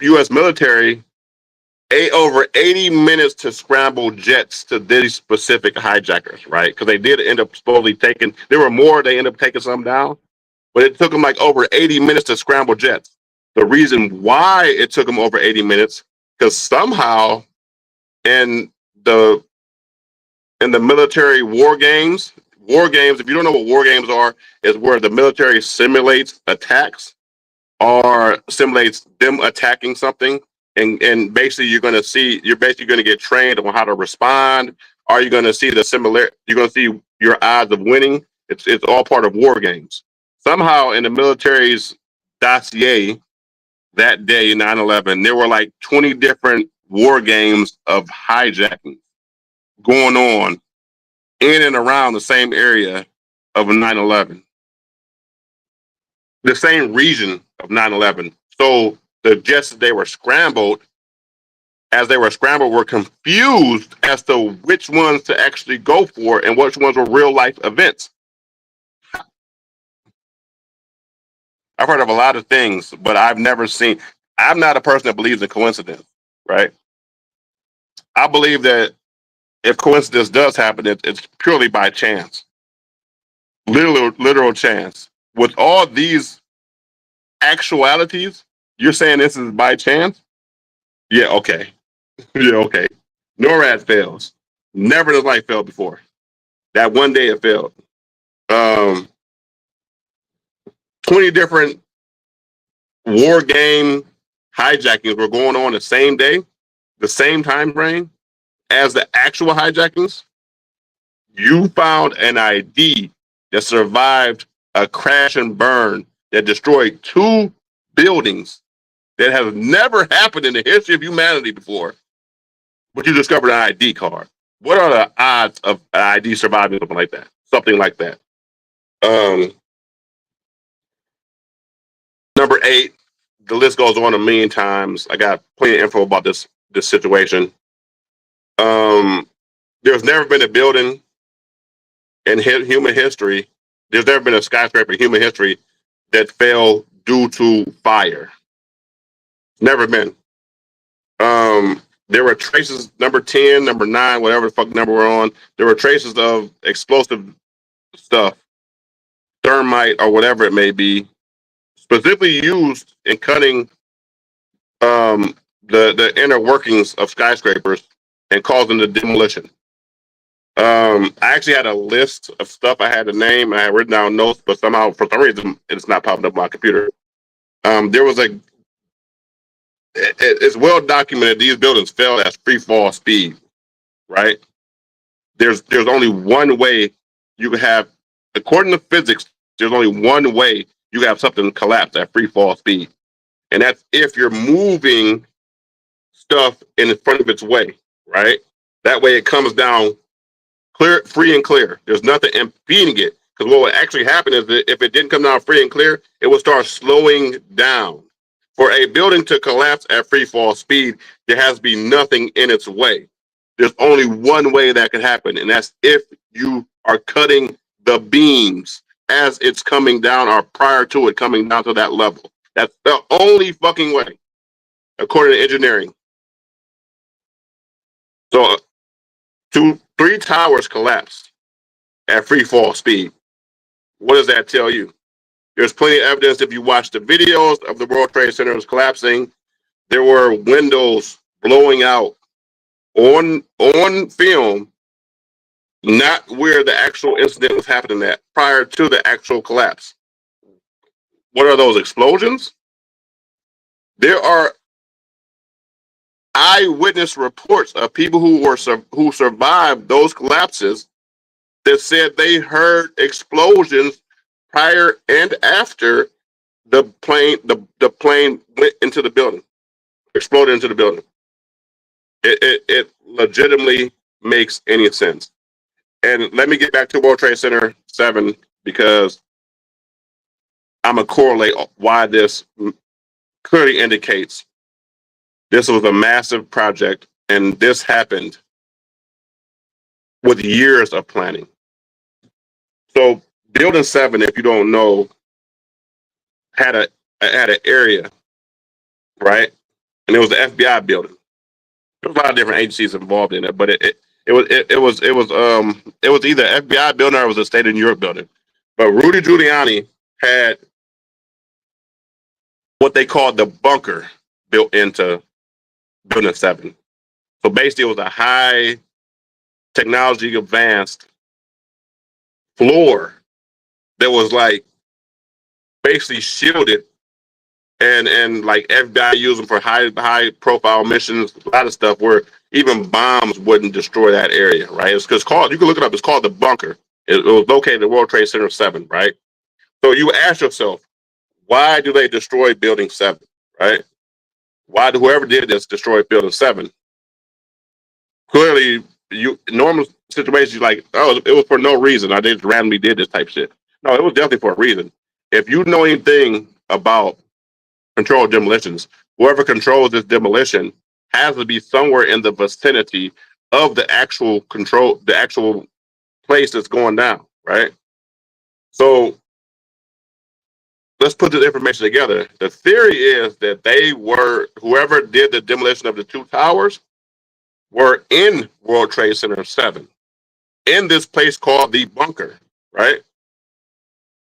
U.S. military over 80 minutes to scramble jets to these specific hijackers, right? Because they did end up supposedly taking. There were more. They ended up taking some down, but it took them like over 80 minutes to scramble jets. The reason why it took them over 80 minutes, because somehow in the military war games, if you don't know what war games are, is where the military simulates attacks or simulates them attacking something. And basically you're basically going to get trained on how to respond. Are you going to see the similar? You're going to see your odds of winning. It's all part of war games. Somehow in the military's dossier that day, 9/11, there were like 20 different war games of hijacking going on in and around the same area of 9/11, the same region of 9/11. So the jets that they were scrambled, were confused as to which ones to actually go for and which ones were real life events. I've heard of a lot of things, but I'm not a person that believes in coincidence, right? I believe that if coincidence does happen, it's purely by chance. Literal chance. With all these actualities, you're saying this is by chance? Yeah, okay. Yeah, okay. NORAD fails. Never in his life failed before. That one day it failed. 20 different war game hijackings were going on the same day, the same time frame as the actual hijackings. You found an ID that survived a crash and burn that destroyed 2 buildings that has never happened in the history of humanity before. But you discovered an ID card. What are the odds of an ID surviving something like that? Something like that. Number 8, the list goes on a million times. I got plenty of info about this situation. There's never been a building in human history. There's never been a skyscraper in human history that fell due to fire. Never been. There were traces, number 10, number 9, whatever the fuck number we're on. There were traces of explosive stuff, thermite or whatever it may be, specifically used in cutting the inner workings of skyscrapers and causing the demolition. I actually had a list of stuff I had to name. I had written down notes, but somehow, for some reason, it's not popping up on my computer. There was it's well documented these buildings fell at free fall speed, right? There's only one way you can have, according to physics, there's only one way you can have something collapse at free fall speed. And that's if you're moving stuff in front of its way, right? That way it comes down clear, free and clear. There's nothing impeding it. Because what would actually happen is that if it didn't come down free and clear, it would start slowing down. For a building to collapse at free fall speed, there has to be nothing in its way. There's only one way that can happen, and that's if you are cutting the beams as it's coming down or prior to it coming down to that level. That's the only fucking way, according to engineering. So 3 towers collapsed at free fall speed. What does that tell you? There's plenty of evidence if you watch the videos of the World Trade Center collapsing. There were windows blowing out on film, not where the actual incident was happening at, prior to the actual collapse. What are those explosions? There are eyewitness reports of people who survived those collapses that said they heard explosions prior and after the plane went into the building, exploded into the building. It legitimately makes any sense. And let me get back to World Trade Center 7 because I'm gonna correlate why this clearly indicates this was a massive project, and this happened with years of planning. So Building 7, if you don't know, had an area, right? And it was the FBI building. There was a lot of different agencies involved in it, but it was either FBI building or it was a state of New York building. But Rudy Giuliani had what they called the bunker built into Building 7. So basically, it was a high technology advanced floor that was like basically shielded and like FBI used them for high profile missions, a lot of stuff where even bombs wouldn't destroy that area, right? It's called, you can look it up, it's called the bunker. It was located at World Trade Center 7, right? So you ask yourself, why do they destroy Building 7, right? Why do whoever did this destroy Building 7? Clearly, normal situations like, oh, it was for no reason. I just randomly did this type shit. No, it was definitely for a reason. If you know anything about controlled demolitions, whoever controls this demolition has to be somewhere in the vicinity of the actual place that's going down, right? So let's put this information together. The theory is that whoever did the demolition of the 2 towers were in World Trade Center 7, in this place called the bunker, right?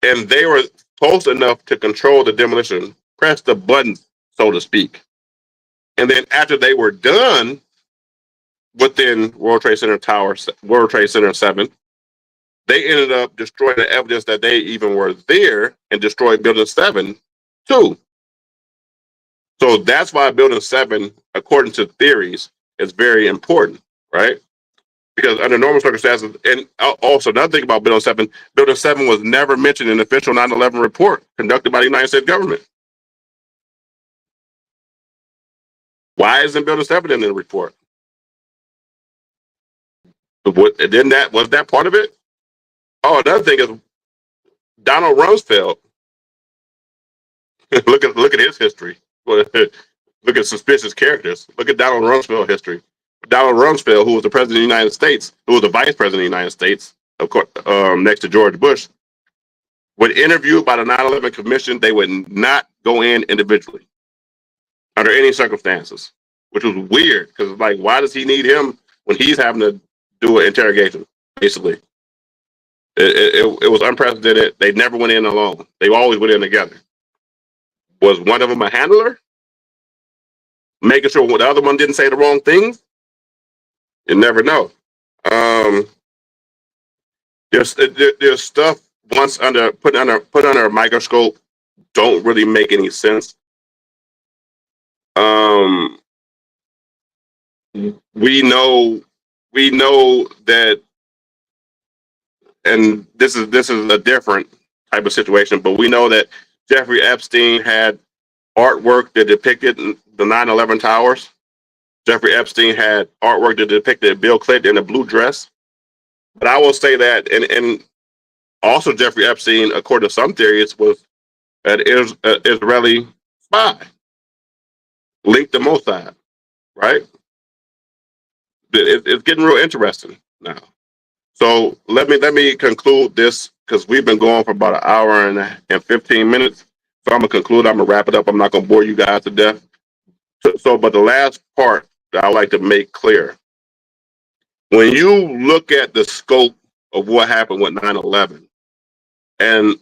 And they were close enough to control the demolition, press the button, so to speak. And then after they were done, within World Trade Center 7. They ended up destroying the evidence that they even were there and destroyed Building 7 too. So that's why Building 7, according to theories, is very important, right? Because under normal circumstances, and also another thing about Building 7 was never mentioned in the official 9/11 report conducted by the United States government. Why isn't Building 7 in the report? Was that part of it? Oh, another thing is Donald Rumsfeld. look at his history. Look at suspicious characters. Look at Donald Rumsfeld history. Donald Rumsfeld, who was the president of the United States, who was the vice president of the United States, of course, next to George Bush, when interviewed by the 9/11 Commission, they would not go in individually under any circumstances, which was weird because, like, why does he need him when he's having to do an interrogation? Basically, it was unprecedented. They never went in alone. They always went in together. Was one of them a handler, making sure the other one didn't say the wrong things? You never know. There's stuff once put under a microscope don't really make any sense. We know that, and this is a different type of situation, but we know that Jeffrey Epstein had artwork that depicted the 9/11 towers. Jeffrey Epstein had artwork that depicted Bill Clinton in a blue dress. But I will say that, and also Jeffrey Epstein, according to some theories, was an Israeli spy linked to Mossad, right? It's getting real interesting now. So let me conclude this because we've been going for about an hour and 15 minutes. So I'm gonna conclude. I'm gonna wrap it up. I'm not gonna bore you guys to death. But the last part that I like to make clear: when you look at the scope of what happened with 9/11, and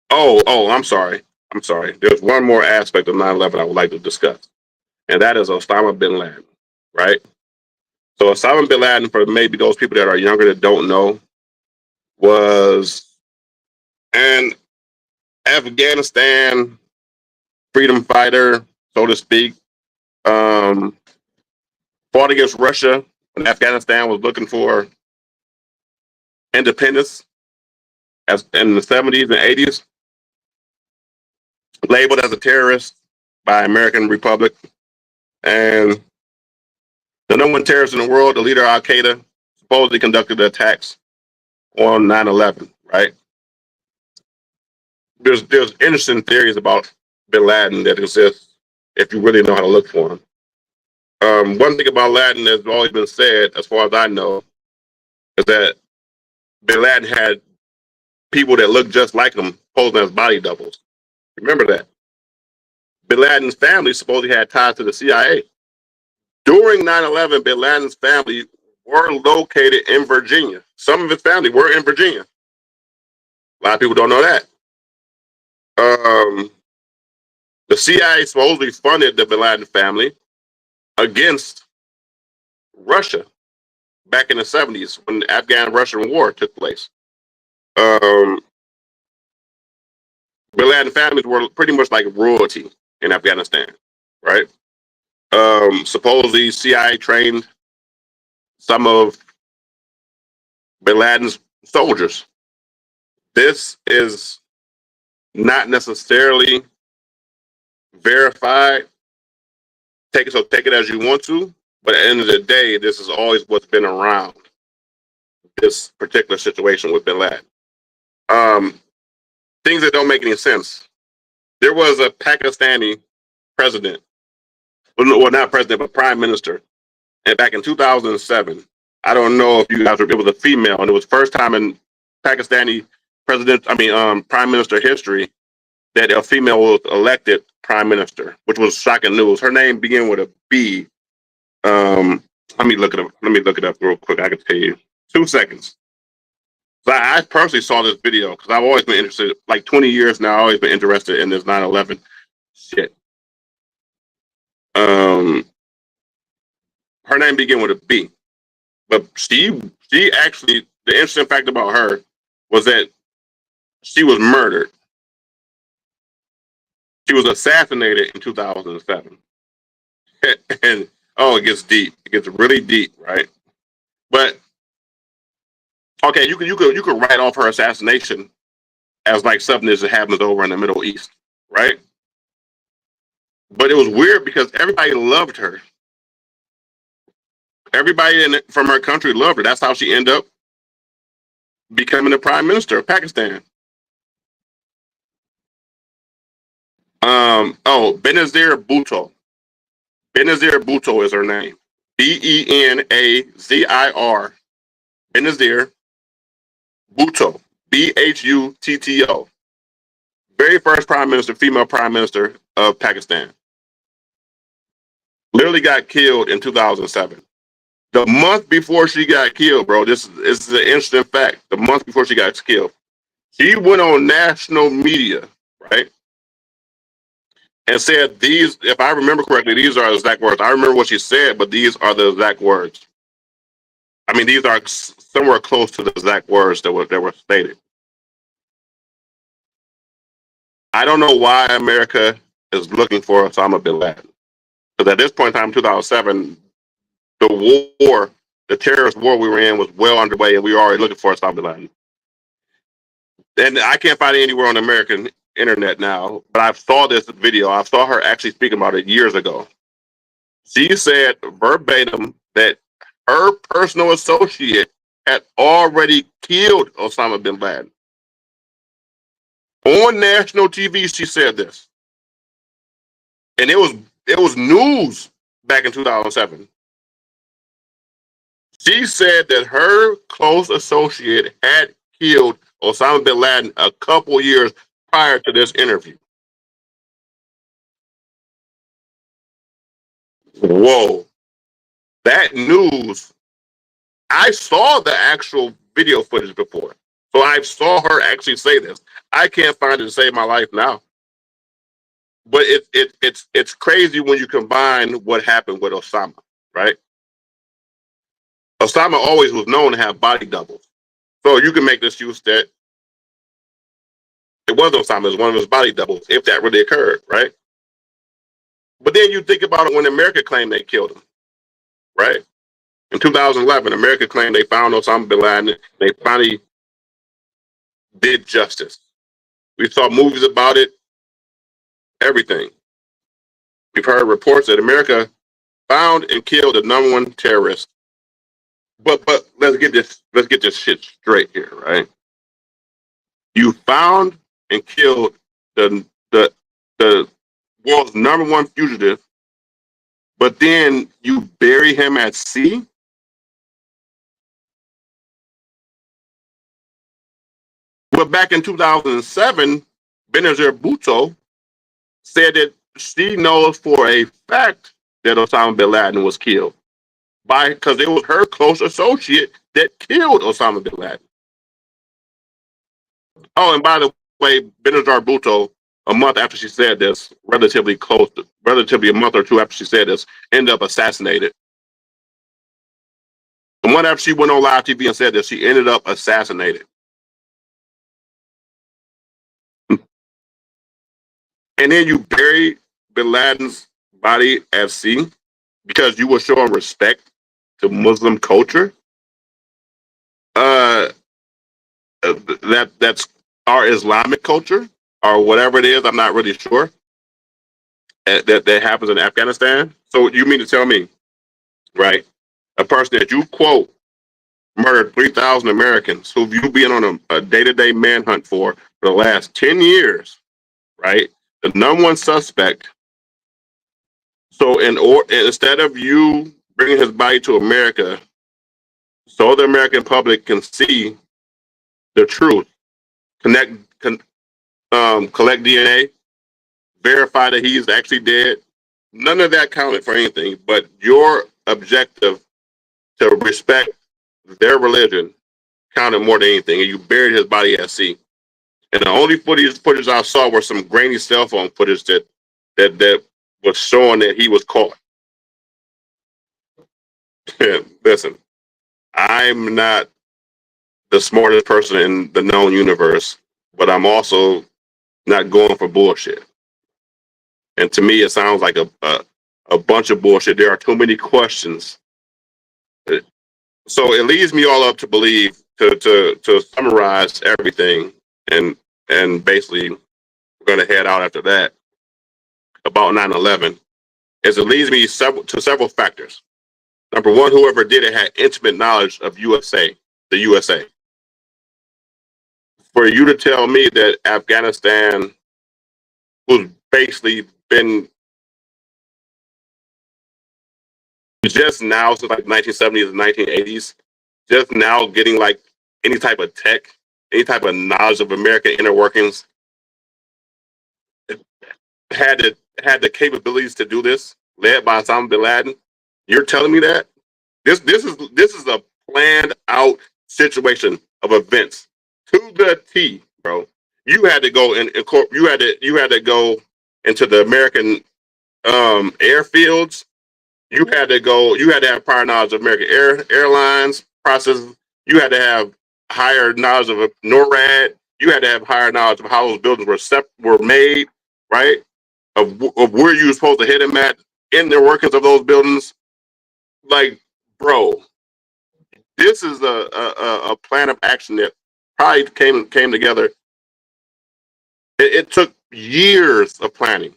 I'm sorry. There's one more aspect of 9/11 I would like to discuss, and that is Osama bin Laden, right? So Osama bin Laden, for maybe those people that are younger that don't know, was an Afghanistan freedom fighter, so to speak. Fought against Russia when Afghanistan was looking for independence as in the 70s and 80s. Labeled as a terrorist by American Republic. And the number one terrorist in the world, the leader of Al Qaeda, supposedly conducted the attacks on 9/11, right? There's interesting theories about bin Laden that exist if you really know how to look for him. One thing about Laden that's always been said, as far as I know, is that bin Laden had people that looked just like him posing as body doubles. Remember that. Bin Laden's family supposedly had ties to the CIA. During 9/11, bin Laden's family were located in Virginia. Some of his family were in Virginia. A lot of people don't know that. The CIA supposedly funded the bin Laden family against Russia back in the 70s when the Afghan-Russian war took place. Bin Laden families were pretty much like royalty in Afghanistan, right? Supposedly CIA trained some of bin Laden's soldiers. This is not necessarily verified. Take it as you want to, but at the end of the day, this is always what's been around this particular situation with bin Laden. Things that don't make any sense. There was a Pakistani president, well, not president, but prime minister, and back in 2007. I don't know if you guys were, it was a female, and it was first time in Pakistani prime minister history that a female was elected prime minister, which was shocking news. Her name began with a B. Let me look it up. Let me look it up real quick. I can tell you. 2 seconds. So I personally saw this video because I've always been interested. Like 20 years now, I've always been interested in this 9/11 shit. Her name began with a B. But she actually, the interesting fact about her was that she was murdered. She was assassinated in 2007. And oh, it gets deep. It gets really deep, right? But okay, you could write off her assassination as like something that happens over in the Middle East, right? But it was weird because everybody loved her. Everybody from her country loved her. That's how she ended up becoming the prime minister of Pakistan. Benazir Bhutto. Benazir Bhutto is her name. Benazir. Benazir Bhutto. Bhutto. Very first prime minister, female prime minister of Pakistan. Literally got killed in 2007. The month before she got killed, bro, this is an interesting fact. The month before she got killed, she went on national media, right? And said these, if I remember correctly, these are the exact words. I remember what she said, but these are the exact words. I mean, these are somewhere close to the exact words that were stated. I don't know why America is looking for Osama bin Laden. Because at this point in time, 2007, the war, the terrorist war we were in was well underway, and we were already looking for Osama bin Laden. And I can't find it anywhere on the American internet now, but I saw this video. I saw her actually speaking about it years ago. She said verbatim that her personal associate had already killed Osama bin Laden. On national TV, she said this. And it was news back in 2007. She said that her close associate had killed Osama bin Laden a couple years prior to this interview. Whoa. That news, I saw the actual video footage before. So I saw her actually say this. I can't find it to save my life now. But it's crazy when you combine what happened with Osama, right? Osama always was known to have body doubles. So you can make this use that it was Osama, it was one of his body doubles, if that really occurred, right? But then you think about it when America claimed they killed him, right? In 2011, America claimed they found Osama bin Laden. They finally did justice. We saw movies about it, everything. We've heard reports that America found and killed the number one terrorist. But let's get this shit straight here, right? You found and killed the world's number one fugitive, but then you bury him at sea. But back in 2007, Benazir Bhutto said that she knows for a fact that Osama bin Laden was killed because it was her close associate that killed Osama bin Laden. Oh, and by the way, Benazir Bhutto, a month after she said this, relatively a month or two after she said this, ended up assassinated. A month after she went on live TV and said this, she ended up assassinated. And then you bury bin Laden's body at sea because you were showing respect to Muslim culture. That's our Islamic culture or whatever it is. I'm not really sure. That happens in Afghanistan. So you mean to tell me, right? A person that you quote murdered 3,000 Americans who you've been on a day-to-day manhunt for the last 10 years, right? The number one suspect. So instead of you bringing his body to America so the American public can see the truth, collect DNA, verify that he's actually dead, none of that counted for anything, but your objective to respect their religion counted more than anything, and you buried his body at sea. And the only footage I saw were some grainy cell phone footage that was showing that he was caught. Listen, I'm not the smartest person in the known universe, but I'm also not going for bullshit. And to me, it sounds like a bunch of bullshit. There are too many questions. So it leads me all up to believe to summarize everything and basically we're going to head out after that about 9/11 is it leads me to several factors. Number one, whoever did it had intimate knowledge of the USA. For you to tell me that Afghanistan was basically been just now since like 1970s and 1980s, just now getting like any type of tech, any type of knowledge of American inner workings, had the capabilities to do this, led by Osama bin Laden. You're telling me that this is a planned out situation of events to the T, bro. You had to go you had to go into the American airfields. You had to have prior knowledge of American Airlines processes. You had to have higher knowledge of NORAD. You had to have higher knowledge of how those buildings were made, right? Of where you were supposed to hit them at in the workings of those buildings. Like, bro, this is a plan of action that probably came together. It took years of planning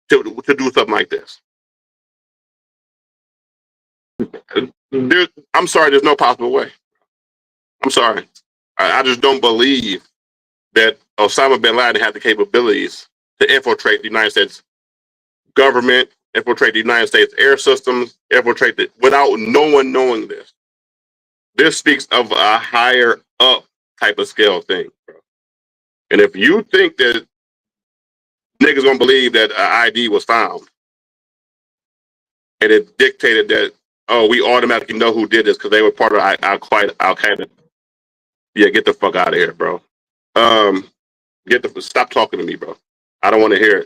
to do something like this. I'm sorry, there's no possible way. I'm sorry. I just don't believe that Osama bin Laden had the capabilities to infiltrate the United States government, infiltrate the United States air systems, infiltrate it without no one knowing this. This speaks of a higher up type of scale thing, bro. And if you think that niggas gonna believe that an ID was found and it dictated that, oh, we automatically know who did this because they were part of Al Qaeda. Yeah, get the fuck out of here, bro. Stop talking to me, bro. I don't want to hear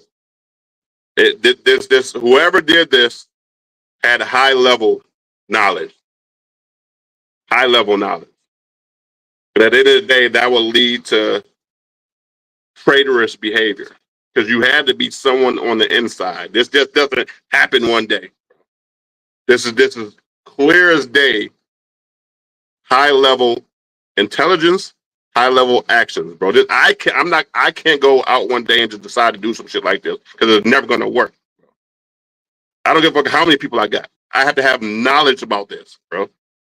it. This whoever did this had high level knowledge. High level knowledge. But at the end of the day, that will lead to traitorous behavior because you had to be someone on the inside. This just doesn't happen one day. This is clear as day. High level intelligence, high level actions, bro. I can't go out one day and just decide to do some shit like this because it's never gonna work. I don't give a fuck how many people I got. I have to have knowledge about this, bro.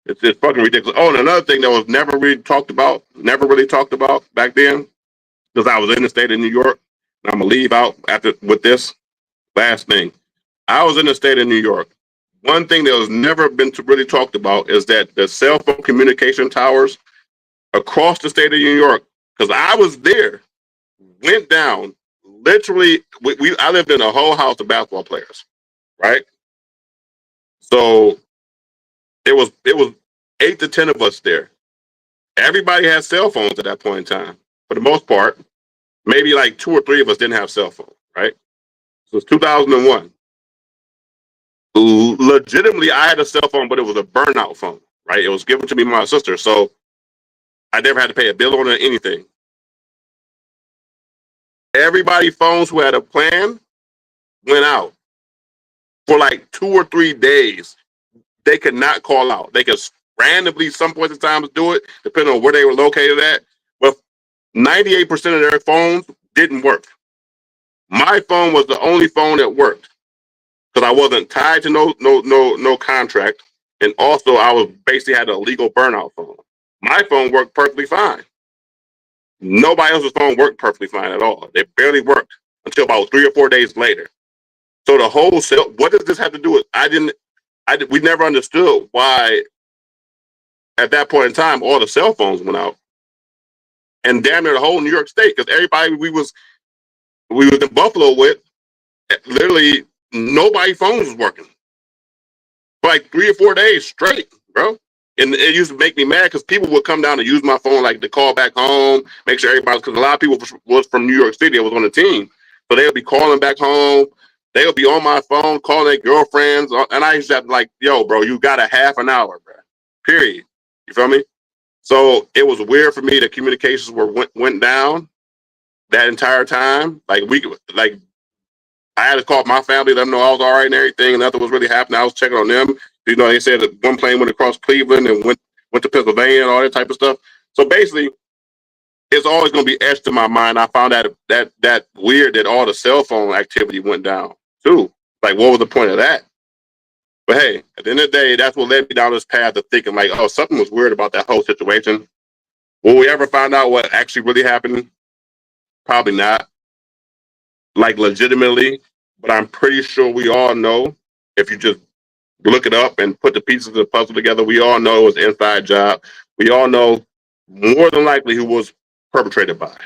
It's fucking ridiculous. Oh, and another thing that was never really talked about back then, because I was in the state of New York. And I'm gonna leave out after with this last thing. I was in the state of New York. One thing that was never been really talked about is that the cell phone communication towers across the state of New York, because I was there, went down. Literally, I lived in a whole house of basketball players, right? So it was 8 to 10 of us there. Everybody had cell phones at that point in time. For the most part, maybe like 2 or 3 of us didn't have cell phones, right? So it's 2001. Legitimately, I had a cell phone, but it was a burnout phone, right? It was given to me by my sister, so I never had to pay a bill on it or anything. Everybody's phones who had a plan went out for like 2 or 3 days. They could not call out. They could randomly, some points in time, do it, depending on where they were located at. But 98% of their phones didn't work. My phone was the only phone that worked because I wasn't tied to no contract, and also I was basically had a legal burnout phone. My phone worked perfectly fine. Nobody else's phone worked perfectly fine at all. It barely worked until about 3 or 4 days later. So the whole what does this have to do with? We never understood why at that point in time all the cell phones went out, and damn near the whole New York State, because everybody we was in Buffalo with, literally nobody's phones was working for like 3 or 4 days straight, bro. And it used to make me mad because people would come down and use my phone like to call back home, make sure everybody, because a lot of people was from New York City that was on the team. So they would be calling back home. They would be on my phone calling their girlfriends, and I used to have like, yo, bro, you got a half an hour, bro. Period. You feel me? So it was weird for me that communications went down that entire time. Like I had to call my family, let them know I was all right and everything, and nothing was really happening. I was checking on them. You know, they said that one plane went across Cleveland and went to Pennsylvania and all that type of stuff. So basically, it's always going to be etched in my mind. I found that weird that all the cell phone activity went down too. Like, what was the point of that? But hey, at the end of the day, that's what led me down this path of thinking like, oh, something was weird about that whole situation. Will we ever find out what actually really happened? Probably not. Like legitimately, but I'm pretty sure we all know if you just look it up and put the pieces of the puzzle together, we all know it was an inside job. We all know more than likely who was perpetrated by.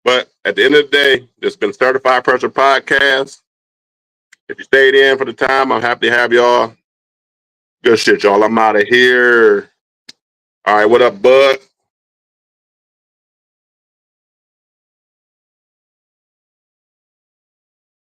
But at the end of the day, this has been Certified Pressure Podcast. If you stayed in for the time, I'm happy to have y'all. Good shit, y'all. I'm out of here. All right, what up, bud?